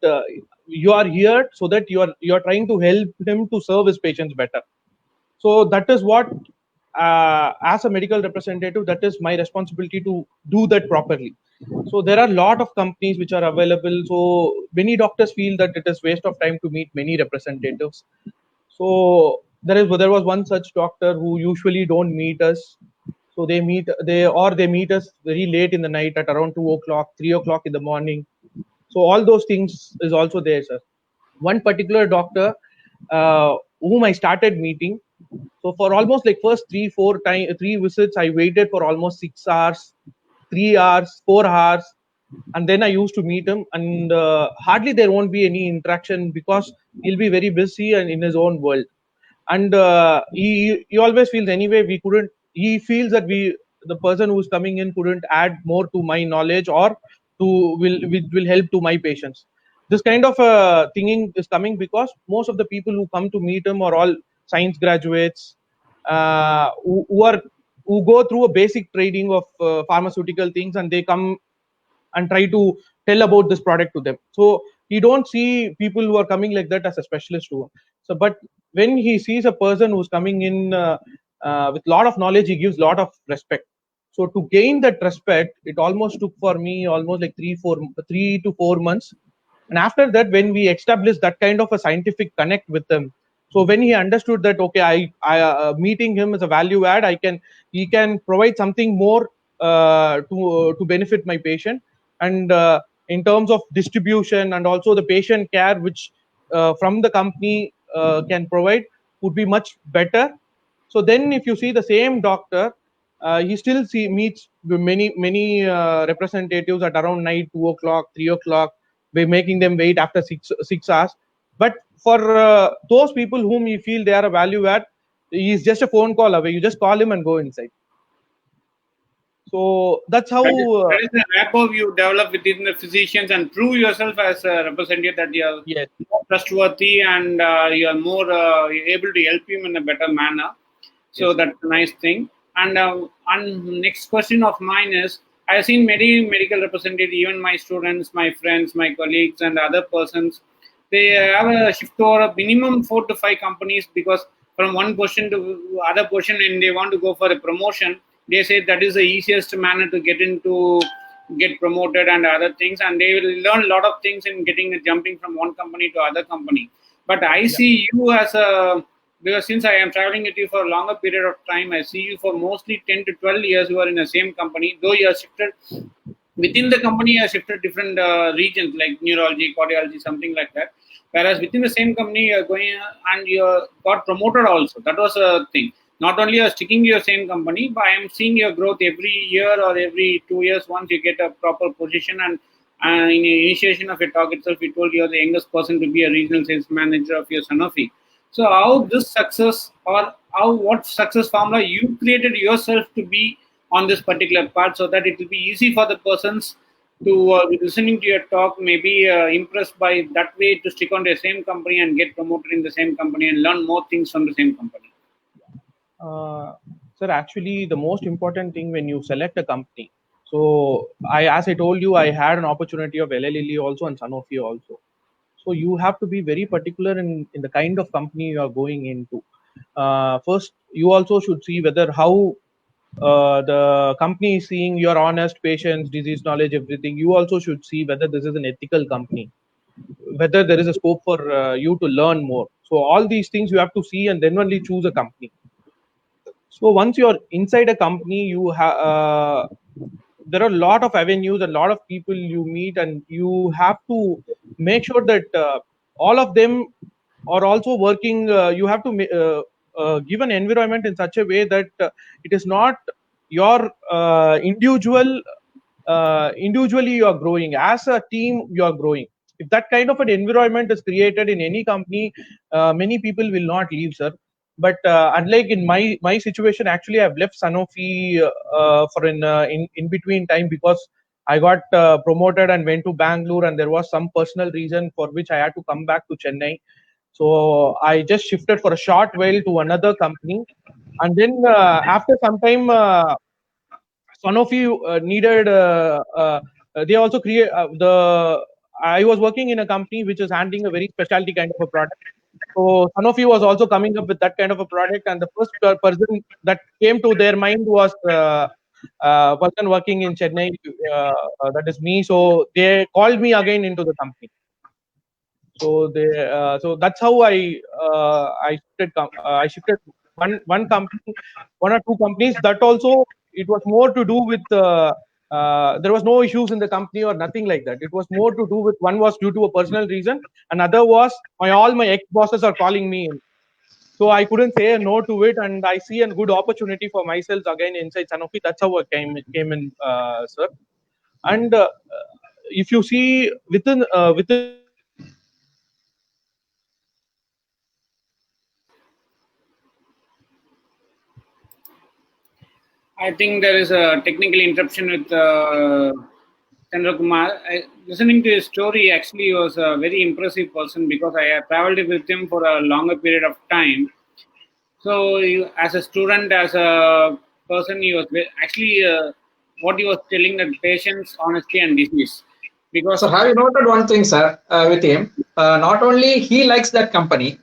C: you are here so that you are trying to help him to serve his patients better. So that is what as a medical representative, that is my responsibility to do that properly. So there are a lot of companies which are available, so many doctors feel that it is waste of time to meet many representatives. So there was one such doctor who usually don't meet us. So they meet us very late in the night at around 2 o'clock, 3 o'clock in the morning. So all those things is also there, sir. One particular doctor whom I started meeting. So for almost like first three visits, I waited for almost 6 hours, 3 hours, 4 hours, and then I used to meet him. And hardly there won't be any interaction because he'll be very busy and in his own world. And he always feels anyway we couldn't. He feels that the person who's coming in couldn't add more to my knowledge or to will help to my patients. This kind of thinking is coming because most of the people who come to meet him are all science graduates, who go through a basic training of pharmaceutical things, and they come and try to tell about this product to them. So he don't see people who are coming like that as a specialist to him. So but when he sees a person who's coming in with lot of knowledge, he gives lot of respect. So to gain that respect, it almost took for me almost like 3 to 4 months. And after that, when we established that kind of a scientific connect with them, so when he understood that okay, I meeting him as a value add, he can provide something more to benefit my patient. And in terms of distribution and also the patient care which from the company can provide would be much better. So then if you see the same doctor, he still meets many representatives at around night, 2 o'clock, 3 o'clock, by making them wait after 6 hours. But for those people whom you feel they are a value add, he's just a phone call away. You just call him and go inside. So that's how
A: That is the rapport you develop within the physicians and prove yourself as a representative that you are
C: yes,
A: more trustworthy and you are more able to help him in a better manner. So
C: yes,
A: that's a nice thing. And next question of mine is, I've seen many medical representatives, even my students, my friends, my colleagues, and other persons. They have a shift over a minimum 4 to 5 companies because from one position to other position, and they want to go for a promotion. They say that is the easiest manner to get promoted and other things, and they will learn a lot of things in jumping from one company to other company. But I
C: yeah,
A: see you as a, because since I am traveling with you for a longer period of time, I see you for mostly 10 to 12 years. You are in the same company, though you are shifted within the company. You are shifted different regions like neurology, cardiology, something like that. Whereas within the same company, you are going and you got promoted also. That was a thing. Not only you are sticking to your same company, but I am seeing your growth every year or every 2 years. Once you get a proper position, and in the initiation of your talk itself, you told you are the youngest person to be a regional sales manager of your Sanofi. So how this success, or what success formula you created yourself to be on this particular part, so that it will be easy for the persons to listening to your talk, maybe impressed by that way to stick on the same company and get promoted in the same company and learn more things from the same company.
C: Sir, actually, the most important thing when you select a company. So, as I told you, I had an opportunity of Eli Lilly also and Sanofi also. So you have to be very particular in the kind of company you are going into. First, you also should see whether how the company is seeing your honest, patience, disease knowledge, everything. You also should see whether this is an ethical company, whether there is a scope for you to learn more. So all these things you have to see and then only choose a company. So once you're inside a company, you have there are a lot of avenues, a lot of people you meet, and you have to make sure that all of them are also working. You have to give an environment in such a way that it is not your individually you are growing. As a team you are growing. If that kind of an environment is created in any company, many people will not leave, sir. But unlike in my situation, actually I've left Sanofi for in between time, because I got promoted and went to Bangalore, and there was some personal reason for which I had to come back to Chennai. So I just shifted for a short while to another company, and then after some time Sanofi needed. They also create the. I was working in a company which is handling a very specialty kind of a product. So Sanofi was also coming up with that kind of a product, and the first person that came to their mind was person working in Chennai. That is me. So they called me again into the company. So that's how I shifted one company, one or two companies. That also it was more to do with there was no issues in the company or nothing like that. It was more to do with, one was due to a personal reason, another was all my ex bosses are calling me in. So I couldn't say a no to it, and I see a good opportunity for myself again inside Sanofi. That's how I came in, sir. And if you see within the company, there are a lot of
A: I think there is a technical interruption with Chandrakumar. Listening to his story, actually, he was a very impressive person because I have traveled with him for a longer period of time. So, as a student, as a person, he was actually what he was telling, that patience, honesty, and disease.
B: So
A: Because
B: have you noted one thing, sir, with him? Not only he likes that company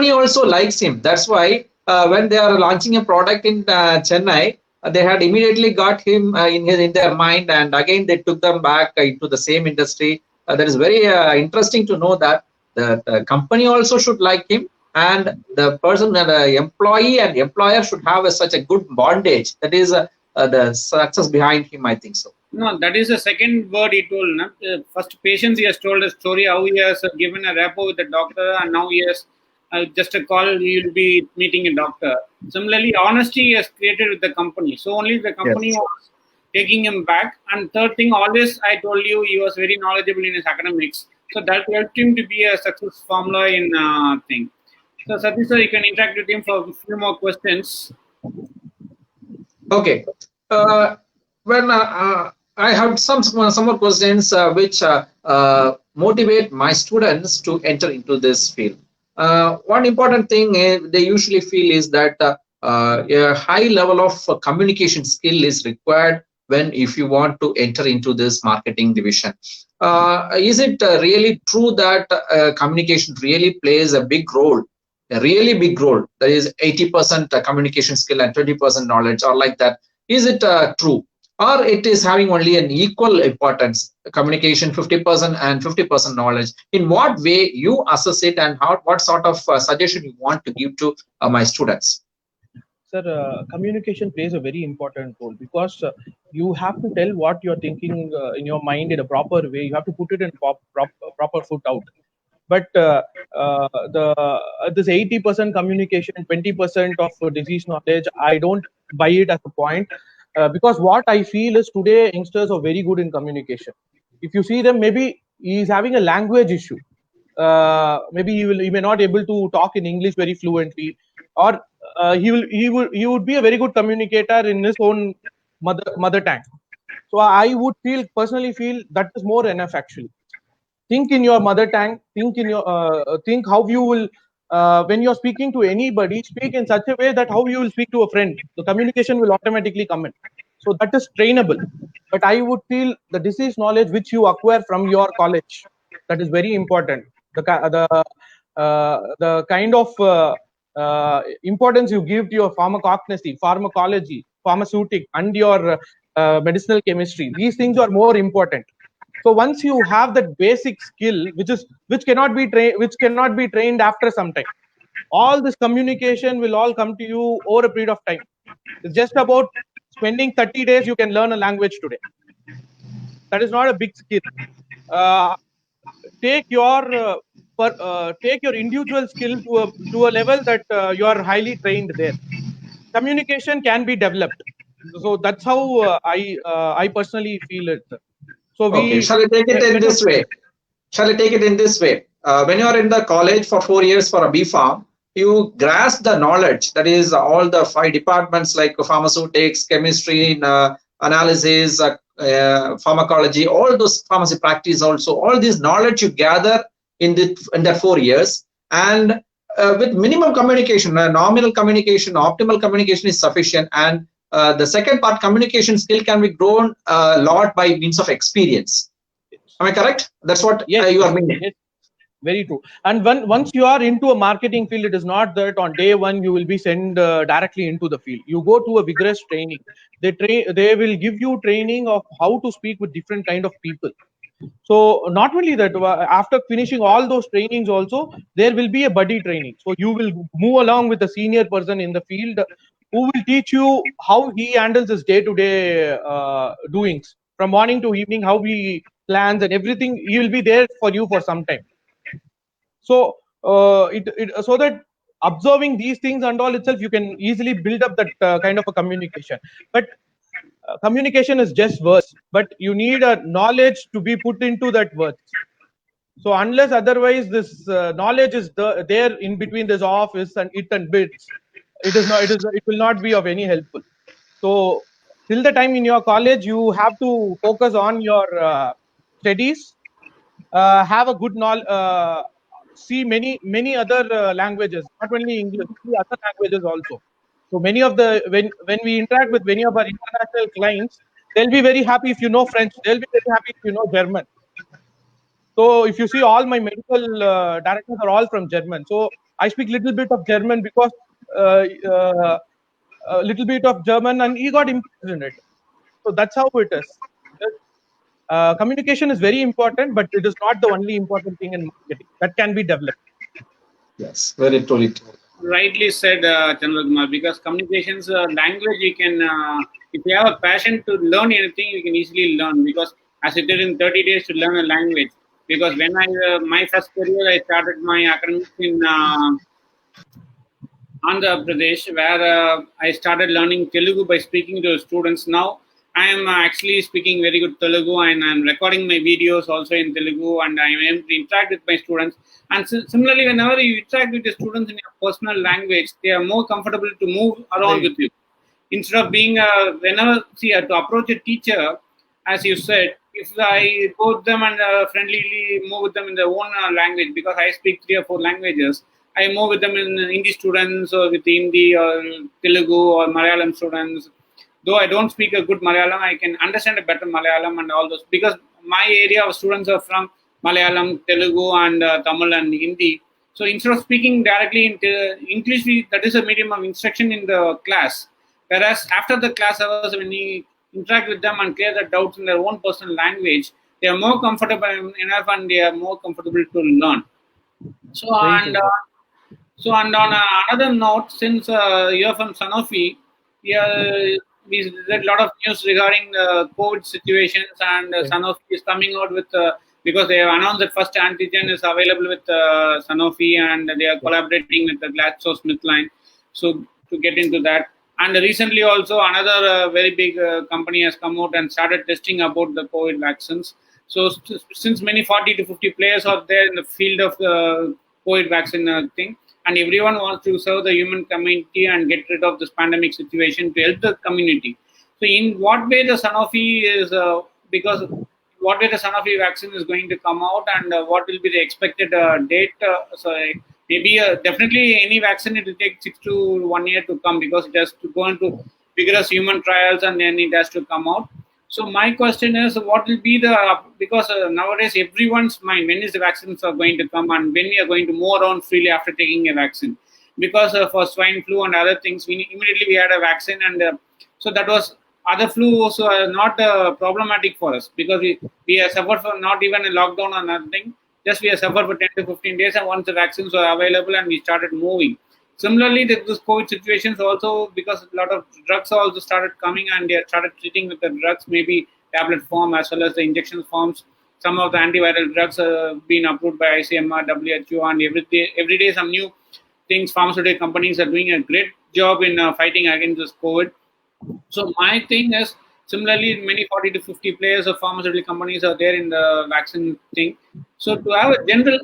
B: also likes him. That's why when they are launching a product in Chennai, they had immediately got him in their mind, and again they took them back into the same industry. That is very interesting to know that the company also should like him, and the person, the employee and employer should have such a good bondage. That is the success behind him, I think so.
A: no, that is the second word he told. No? First, patience, he has told a story how he has given a rapport with the doctor, and now he has just a call, he will be meeting a doctor. Similarly, honesty he has created with the company. So only the company
B: Yes.
A: was taking him back. And third thing, always I told you, he was very knowledgeable in his academics. So that helped him to be a success formula in thing. So Satish sir, you can interact with him for a few more questions.
B: Okay. When I have some more questions which motivate my students to enter into this field. One important thing they usually feel is that a high level of communication skill is required when if you want to enter into this marketing division. Is it really true that communication really plays a really big role? That is 80% communication skill and 20% knowledge, or like that. Is it true, or it is having only an equal importance, communication 50% and 50% knowledge? In what way you assess it, and what sort of suggestion you want to give to my students?
C: Sir, communication plays a very important role, because you have to tell what you're thinking in your mind in a proper way. You have to put it in proper foot out. But the this 80% communication, 20% of disease knowledge, I don't buy it as a point, because what I feel is today youngsters are very good in communication. If you see them, maybe he is having a language issue. Maybe he may not able to talk in English very fluently, or he would be a very good communicator in his own mother tongue. So I would personally feel that is more enough actually. Think in your mother tongue. Think how you will when you're speaking to anybody. Speak in such a way that how you will speak to a friend. The communication will automatically come in. So that is trainable. But I would feel the disease knowledge which you acquire from your college, that is very important. The kind of importance you give to your pharmacology, pharmaceutic, and your medicinal chemistry. These things are more important. So once you have that basic skill, which cannot be trained after some time, all this communication will all come to you over a period of time. It's just about spending 30 days. You can learn a language today. That is not a big skill. Uh, take your individual skill to a level that you are highly trained there. Communication can be developed. So that's how I personally feel it. So
B: Okay,
C: we
B: shall I take it in this way? Shall I take it in this way? When you are in the college for 4 years for a B Farm, you grasp the knowledge, that is all the 5 departments like pharmaceutics, chemistry, analysis, pharmacology, all those pharmacy practice also, all this knowledge you gather in the 4 years, and with minimum communication, nominal communication, optimal communication is sufficient, and the second part, communication skill, can be grown a lot by means of experience. Am I correct? That's what you are meaning.
C: Yes, very true. And once you are into a marketing field, it is not that on day one you will be sent directly into the field. You go to a vigorous training. They will give you training of how to speak with different kind of people. So not only that, after finishing all those trainings also, there will be a buddy training. So you will move along with a senior person in the field who will teach you how he handles his day-to-day doings. From morning to evening, how he plans and everything, he will be there for you for some time. So so that observing these things and all itself, you can easily build up that kind of a communication. But communication is just words, but you need a knowledge to be put into that words. So unless otherwise this knowledge is there in between this office and it and bits, it will not be of any helpful. So till the time in your college, you have to focus on your studies, have a good knowledge, see many other languages, not only English, see other languages also. So many of the when we interact with many of our international clients, they'll be very happy if you know French. They'll be very happy if you know German. So if you see, all my medical directors are all from German. So I speak little bit of German because a little bit of German, and he got impressed in it. So that's how it is. Communication is very important, but it is not the only important thing in marketing. That can be developed.
B: Yes, very truly.
A: Rightly said, Chandrakumar, because communications, language, you can, if you have a passion to learn anything, you can easily learn, because as it is in 30 days to learn a language. Because when my first career, I started my academics in Andhra Pradesh, where I started learning Telugu by speaking to students. Now I am actually speaking very good Telugu, and I'm recording my videos also in Telugu, and I am able to interact with my students. And similarly, whenever you interact with the students in your personal language, they are more comfortable to move around with you. Instead of being, to approach a teacher, as you said, if I go with them and friendlyly move with them in their own language, because I speak 3 or 4 languages, I move with them in Hindi students or with Hindi or Telugu or Malayalam students. Though I don't speak a good Malayalam, I can understand a better Malayalam and all those, because my area of students are from Malayalam, Telugu, and Tamil and Hindi. So instead of speaking directly into English, that is a medium of instruction in the class. Whereas after the class hours, when we interact with them and clear their doubts in their own personal language, they are more comfortable enough and they are more comfortable to learn. So and on another note, since you're from Sanofi, we read a lot of news regarding the COVID situations, and Sanofi is coming out with, because they have announced that first antigen is available with Sanofi, and they are collaborating with the GlaxoSmithKline. So to get into that. And recently also another very big company has come out and started testing about the COVID vaccines. So since many 40 to 50 players are there in the field of the COVID vaccine thing, and everyone wants to serve the human community and get rid of this pandemic situation to help the community. So, in what way the Sanofi is because what way the Sanofi vaccine is going to come out, and what will be the expected date? So, maybe definitely any vaccine it will take 6 to 1 year to come, because it has to go into vigorous human trials and then it has to come out. So my question is, what will be the, because nowadays everyone's mind, when is the vaccines are going to come and when we are going to move around freely after taking a vaccine? Because for swine flu and other things, immediately we had a vaccine, and so that was, other flu was not problematic for us, because we have suffered for not even a lockdown or nothing. Just we have suffered for 10 to 15 days, and once the vaccines were available and we started moving. Similarly, this COVID situations also, because a lot of drugs also started coming and they started treating with the drugs, maybe tablet form as well as the injection forms. Some of the antiviral drugs have been approved by ICMR, WHO, and every day some new things. Pharmaceutical companies are doing a great job in fighting against this COVID. So my thing is, similarly, many 40 to 50 players of pharmaceutical companies are there in the vaccine thing. So to have a general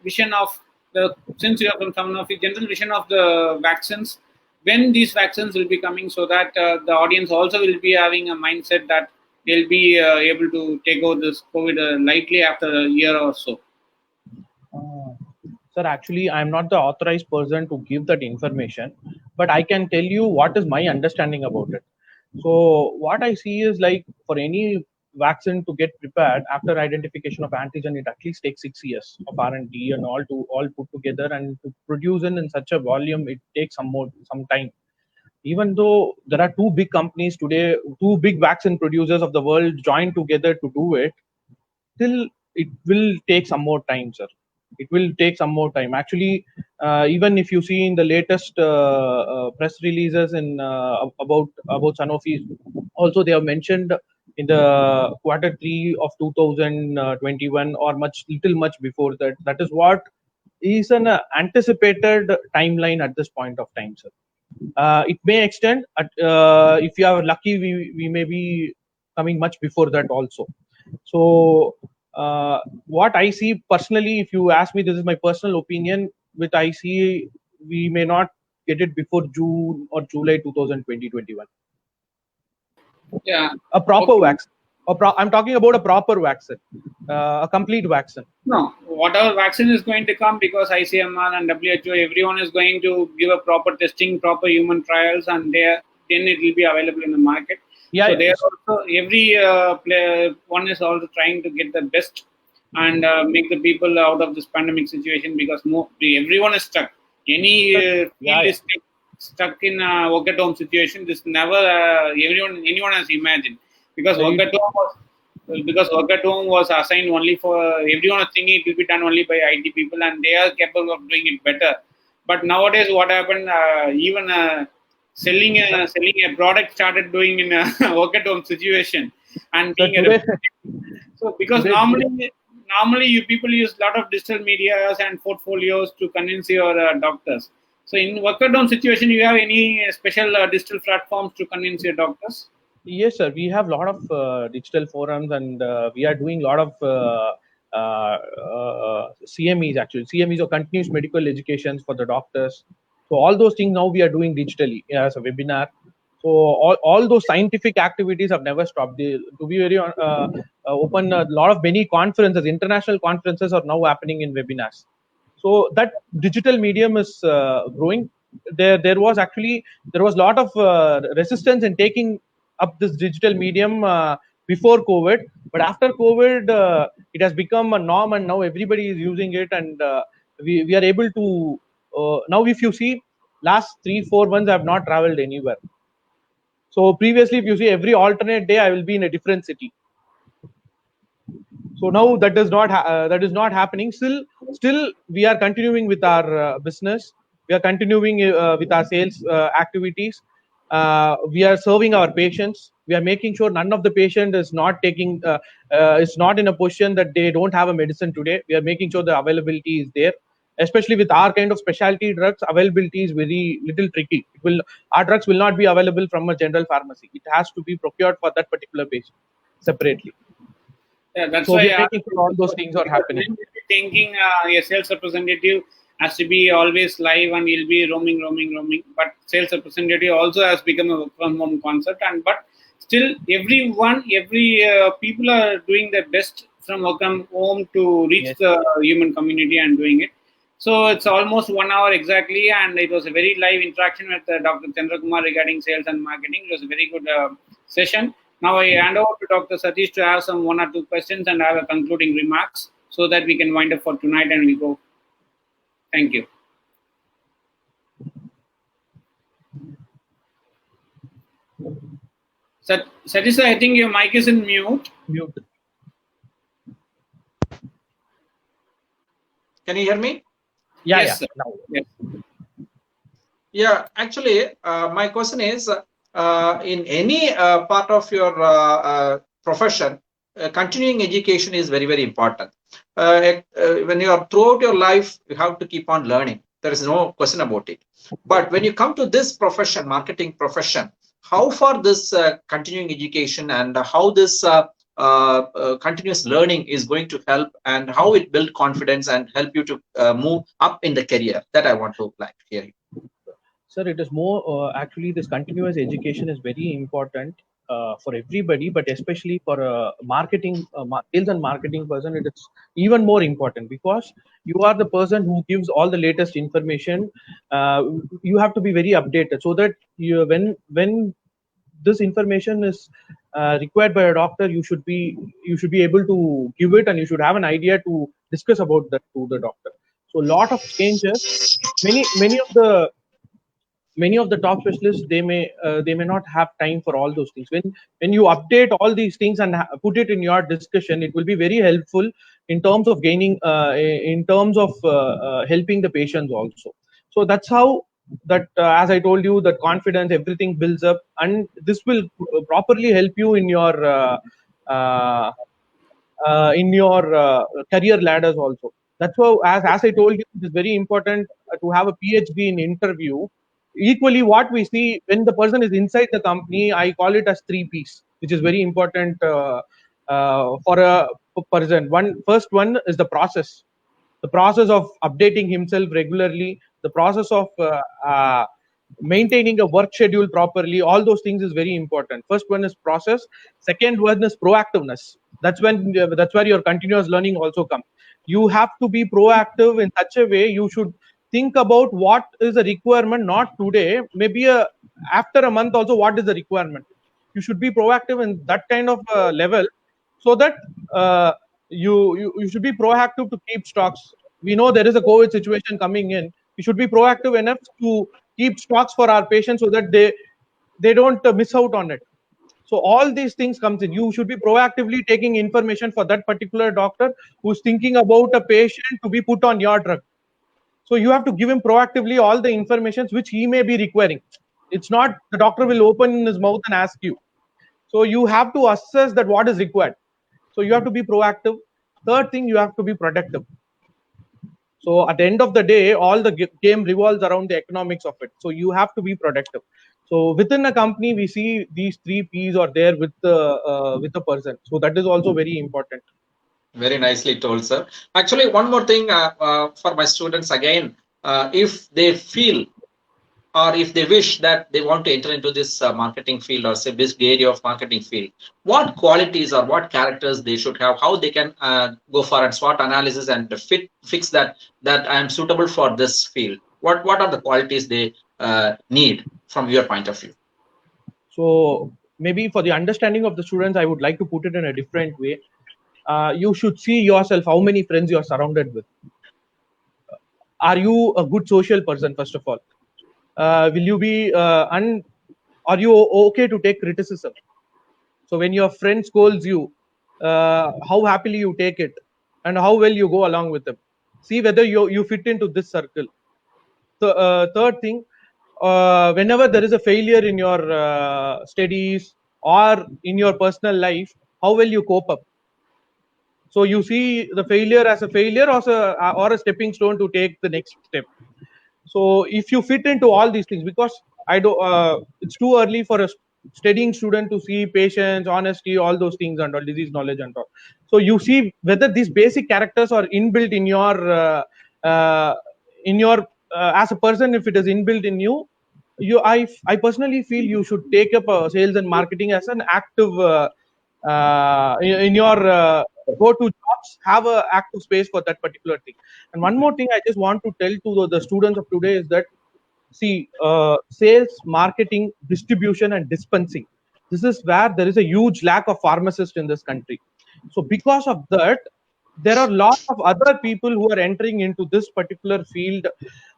A: vision of the, since you are from Sanofi, general vision of the vaccines, when these vaccines will be coming, so that the audience also will be having a mindset that they'll be able to take over this COVID lightly after a year or so.
C: Sir, actually, I'm not the authorized person to give that information, but I can tell you what is my understanding about it. So, what I see is, like, for any vaccine to get prepared after identification of antigen, it at least takes 6 years of R&D and all put together, and to produce in such a volume, it takes some time. Even though there are two big companies today, two big vaccine producers of the world joined together to do it, still it will take some more time, sir. It will take some more time. Actually, even if you see in the latest press releases in about Sanofi, also they have mentioned in the quarter 3 of 2021, or much before that. That is what is an anticipated timeline at this point of time, sir. It may extend. If you are lucky, we may be coming much before that also. So what I see personally, if you ask me, this is my personal opinion, which I see we may not get it before June or July 2020-21.
A: Yeah.
C: A proper
A: Okay.
C: vaccine. I'm talking about a proper vaccine, a complete vaccine.
A: No, whatever vaccine is going to come, because ICMR and WHO, everyone is going to give a proper testing, proper human trials, and then it will be available in the market.
C: Yeah,
A: so
C: yeah.
A: they are also, every player, one is also trying to get the best and make the people out of this pandemic situation, because everyone is stuck. Any field is stuck in a work at home situation. This never anyone has imagined, because work at home was assigned only for everyone. Was thinking it will be done only by IT people, and they are capable of doing it better. But nowadays, what happened? Even selling a product started doing in a work at home situation, and being so because normally you people use a lot of digital medias and portfolios to convince your doctors. So in work at home situation, you have any special digital platforms to convince your doctors?
C: Yes, sir. We have a lot of digital forums, and we are doing a lot of CMEs. Actually, CMEs or continuous medical educations for the doctors. So all those things now we are doing digitally as a webinar. So all those scientific activities have never stopped. To be very open, a lot of many conferences, international conferences, are now happening in webinars. So that digital medium is growing. There was a lot of resistance in taking up this digital medium before COVID, but after COVID, it has become a norm, and now everybody is using it, and we are able to now. If you see, last 3-4 months, I have not traveled anywhere. So previously, if you see, every alternate day, I will be in a different city. So now that is not happening. Still we are continuing with our business. We are continuing with our sales activities. We are serving our patients. We are making sure none of the patient is not is not in a position that they don't have a medicine today. We are making sure the availability is there. Especially with our kind of specialty drugs, availability is very little tricky. Our drugs will not be available from a general pharmacy. It has to be procured for that particular patient separately.
A: Yeah, that's
C: so
A: why
C: we are making sure all those things are happening.
A: Thinking a sales representative has to be always live and he'll be roaming. But sales representative also has become a work from home concept, and but still every people are doing their best from work from home to reach
C: Yes.
A: the human community and doing it. So it's almost 1 hour exactly, and it was a very live interaction with Dr. Chandrakumar regarding sales and marketing. It was a very good session. Now I hand over to Dr. Satish to have some 1 or 2 questions and have a concluding remarks so that we can wind up for tonight and we go. Thank you. Satish, I think your mic is in mute.
C: Mute.
B: Can you hear me?
C: Yeah,
A: Yes,
C: yeah.
A: sir.
C: Now.
A: Yes.
B: Yeah, actually, my question is, in any part of your profession, continuing education is very, very important. When you are throughout your life, you have to keep on learning. There is no question about it. But when you come to this profession, marketing profession, how far this continuing education and how this continuous learning is going to help, and how it build confidence and help you to move up in the career, that I want to like hear you.
C: Sir, it is more actually this continuous education is very important for everybody, but especially for a marketing, sales and marketing person, it is even more important because you are the person who gives all the latest information. You have to be very updated so that when this information is required by a doctor, you should be able to give it, and you should have an idea to discuss about that to the doctor. So a lot of changes. Many of the top specialists, they may not have time for all those things. When you update all these things and put it in your discussion, it will be very helpful in terms of gaining in terms of helping the patients also. So that's how that as I told you, that confidence, everything builds up, and this will properly help you uh, in your career ladders also. That's why, as I told you, it is very important to have a PhD in interview. Equally, what we see when the person is inside the company, I call it as 3 Ps, which is very important for a person. First one is the process of updating himself regularly, the process of maintaining a work schedule properly. All those things is very important. First one is process. Second one is proactiveness. That's where your continuous learning also comes. You have to be proactive in such a way. You should think about what is the requirement, not today, maybe after a month also, what is the requirement. You should be proactive in that kind of level, so that you should be proactive to keep stocks. We know there is a COVID situation coming in. We should be proactive enough to keep stocks for our patients so that they don't miss out on it. So all these things comes in. You should be proactively taking information for that particular doctor who's thinking about a patient to be put on your drug. So you have to give him proactively all the information which he may be requiring. It's not the doctor will open his mouth and ask you. So you have to assess that what is required. So you have to be proactive. Third thing, you have to be productive. So at the end of the day, all the game revolves around the economics of it. So you have to be productive. So within a company, we see these 3 Ps are there with the person. So that is also very important.
B: Very nicely told, sir. Actually, one more thing for my students again, if they feel or if they wish that they want to enter into this marketing field, or say this area of marketing field, what qualities or what characters they should have, how they can go for a SWOT analysis and fix that I am suitable for this field. What are the qualities they need from your point of view?
C: So maybe for the understanding of the students, I would like to put it in a different way. You should see yourself, how many friends you are surrounded with. Are you a good social person, first of all? Will you be are you okay to take criticism? So when your friend scolds you, how happily you take it, and how well you go along with them. See whether you fit into this circle. The third thing, whenever there is a failure in your studies or in your personal life, how will you cope up? So you see the failure as a failure, or a stepping stone to take the next step. So if you fit into all these things, because it's too early for a studying student to see patience, honesty, all those things and all, disease knowledge and all. So you see whether these basic characters are inbuilt in your in your as a person, if it is inbuilt in you, I personally feel you should take up sales and marketing as an active in your go to jobs, have a active space for that particular thing. And one more thing I just want to tell to the students of today is that, see, sales, marketing, distribution, and dispensing. This is where there is a huge lack of pharmacists in this country. So because of that, there are lots of other people who are entering into this particular field,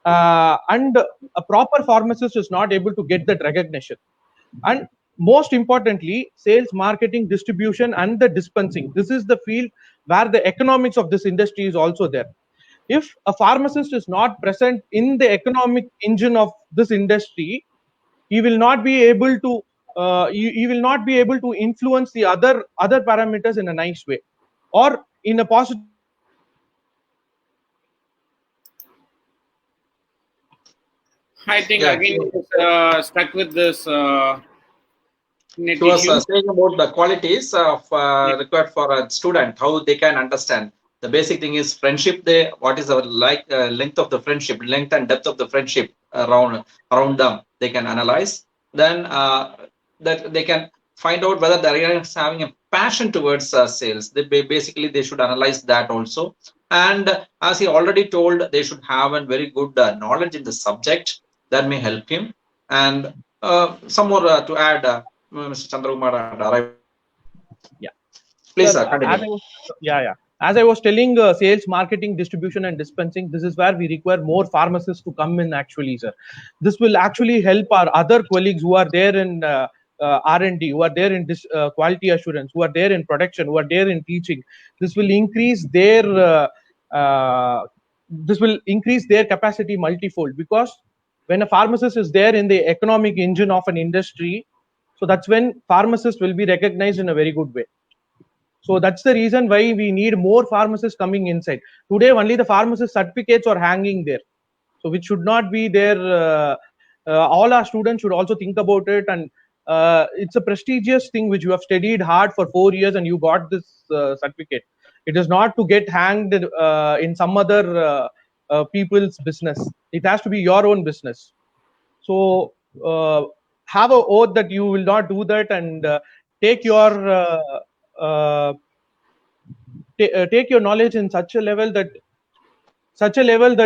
C: and a proper pharmacist is not able to get that recognition. And most importantly, sales, marketing, distribution, and the dispensing. This is the field where the economics of this industry is also there. If a pharmacist is not present in the economic engine of this industry, he will not be able to he will not be able to influence the other parameters in a nice way or in a positive way. So that is why we require more pharmacists to come in
A: I think
B: Yeah,
A: again it is stuck with this net
B: he was
A: issue.
B: saying about the qualities of
A: Yeah.
B: required for a student, how they can understand. The basic thing is friendship. They what is the length of the friendship, length and depth of the friendship around them. They can analyze. Then that they can find out whether they are having a passion towards sales. Basically they should analyze that also. And as he already told, they should have a very good knowledge in the subject that may help him. And some more to add. Mr. Chandrakumar and arrive.
C: Yeah.
B: Please
C: Sir,
B: continue.
C: as I was telling, sales, marketing, distribution, and dispensing, this is where we require more pharmacists to come in actually, sir. This will actually help our other colleagues who are there in R&D, who are there in quality assurance, who are there in production, who are there in teaching. This will increase their capacity multifold, because when a pharmacist is there in the economic engine of an industry, so that's when pharmacists will be recognized in a very good way. So that's the reason why we need more pharmacists coming inside. Today, only the pharmacist certificates are hanging there. So which should not be there. All our students should also think about it. And it's a prestigious thing which you have studied hard for 4 years and you got this certificate. It is not to get hanged in some other people's business. It has to be your own business. So have a oath that you will not do that, and take your take your knowledge in such a level that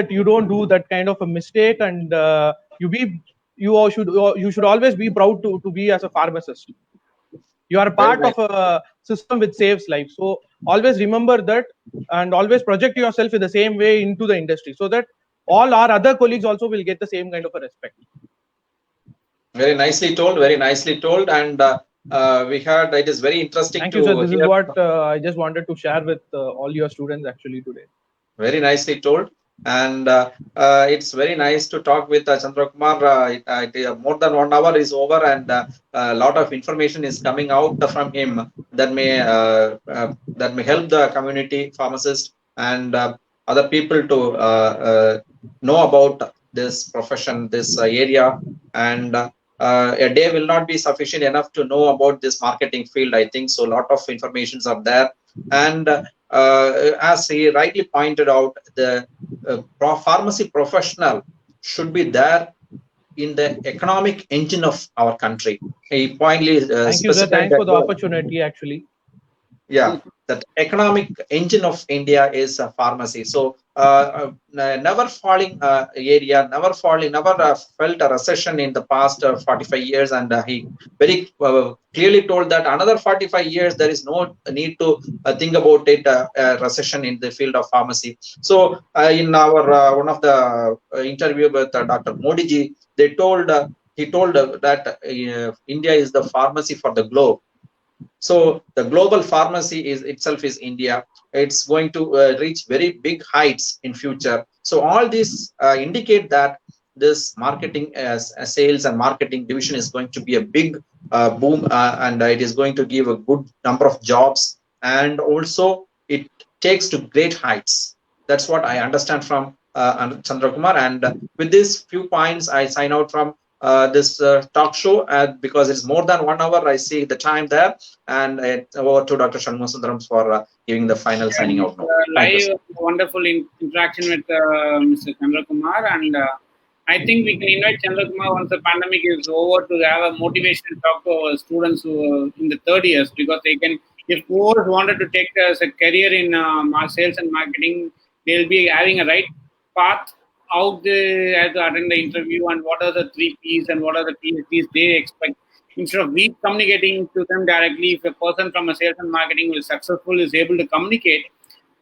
C: you don't do that kind of a mistake, and you should always be proud to be as a pharmacist. You are
B: Very
C: part
B: nice.
C: of a system which saves life. So always remember that, and always project yourself in the same way into the industry, so that all our other colleagues also will get the same kind of a respect.
B: Very nicely told. Very nicely told. And we heard it is very interesting.
C: Thank
B: to
C: you, sir. This
B: hear.
C: is what I just wanted to share with all your students actually today.
B: Very nicely told. And it's very nice to talk with Chandrakumar. More than 1 hour is over, and a lot of information is coming out from him that may help the community pharmacist and other people to know about this profession, this area. And a day will not be sufficient enough to know about this marketing field, I think. So a lot of informations are there. And as he rightly pointed out, the pharmacy professional should be there in the economic engine of our country. He pointedly
C: Thank you, sir.
B: specified
C: Thanks
B: that
C: for the opportunity, actually.
B: Yeah, that economic engine of India is pharmacy. So never falling area, never felt a recession in the past 45 years. And he very clearly told that another 45 years, there is no need to think about it, recession in the field of pharmacy. So in our one of the interview with Dr. Modi ji, he told that India is the pharmacy for the globe. So the global pharmacy is itself is India. It's going to reach very big heights in future. So all these indicate that this marketing sales and marketing division is going to be a big boom, and it is going to give a good number of jobs, and also it takes to great heights. That's what I understand from Chandrakumar. And with these few points, I sign out from this talk show, because it's more than 1 hour. I see the time there, and over to Dr. Shanmugasundaram for giving the final signing out note. Thank you, sir.
A: Live wonderful interaction with Mr. Chandrakumar, and I think we can invite Chandrakumar once the pandemic is over to have a motivational talk to our students who are in the third years, because they can, if whoever wanted to take as a career in sales and marketing, they'll be having a right path, how they have to attend the interview, and what are the 3 Ps and what are the PhDs they expect. Instead of we communicating to them directly, if a person from a sales and marketing is successful, is able to communicate,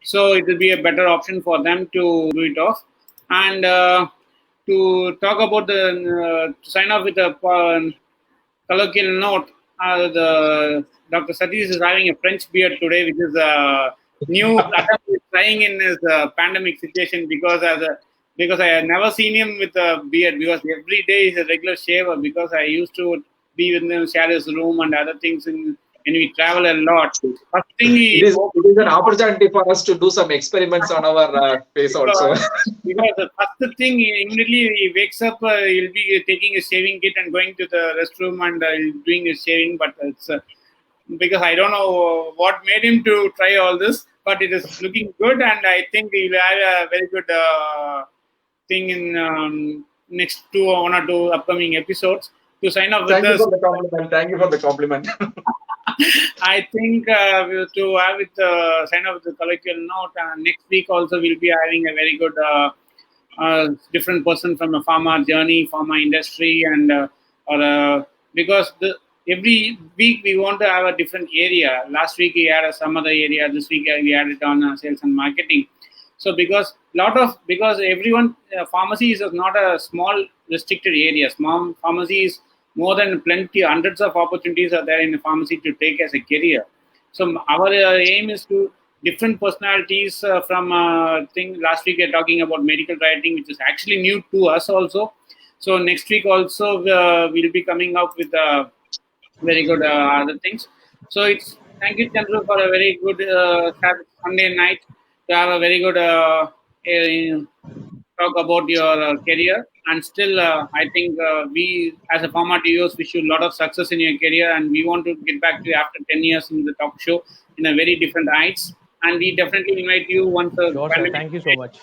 A: so it will be a better option for them to do it off. And to talk about to sign off with a colloquial note, the Dr. Satish is having a French beard today, which is a new pattern he's trying in his pandemic situation, because I had never seen him with a beard, because every day he's a regular shaver, because I used to be with him, share his room and other things, and we travel a lot. First thing
B: it is an opportunity for us to do some experiments on our face also.
A: Because the first thing, immediately he wakes up, he'll be taking his shaving kit and going to the restroom and doing his shaving. But it's because I don't know what made him to try all this, but it is looking good, and I think he'll have a very good thing in next 1 or 2 upcoming episodes. To sign off with
B: Thank
A: us.
B: You for the compliment. Thank you for the compliment.
A: I think to have it sign off with the colloquial note, next week also we'll be having a very good different person from a pharma journey, pharma industry, and because every week we want to have a different area. Last week we had some other area. This week we had it on sales and marketing. So because everyone pharmacy is not a small restricted area. Small pharmacy is more than plenty, hundreds of opportunities are there in the pharmacy to take as a career. So our aim is to different personalities from thing. Last week we are talking about medical writing, which is actually new to us also. So next week also we'll be coming up with very good other things. So it's thank you, Chandru, for a very good Sunday night to have a very good talk about your career. And still, I think we as a Pharma TOs wish you a lot of success in your career, and we want to get back to you after 10 years in the talk show in a very different heights. And we definitely invite you once the
C: pandemic. Thank you so much.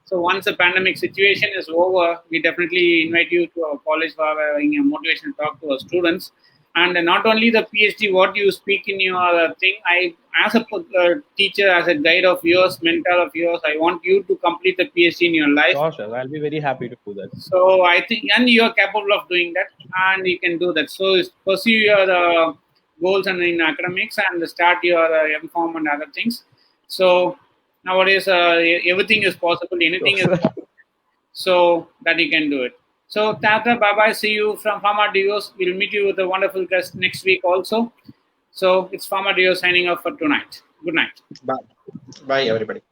A: So once the pandemic situation is over, we definitely invite you to our college for having a motivational talk to our students. And not only the PhD, what you speak in your thing, as a teacher, as a guide of yours, mentor of yours, I want you to complete the PhD in your life.
C: Sure, sir. I'll be very happy to do that.
A: So I think, and you are capable of doing that, and you can do that. So pursue your goals and in academics, and start your M.Pharm and other things. So nowadays, everything is possible. Anything is possible. So that you can do it. So Tata, bye-bye. See you from Pharma Dios. We'll meet you with a wonderful guest next week also. So it's Pharma Dios signing off for tonight. Good night.
B: Bye. Bye, everybody.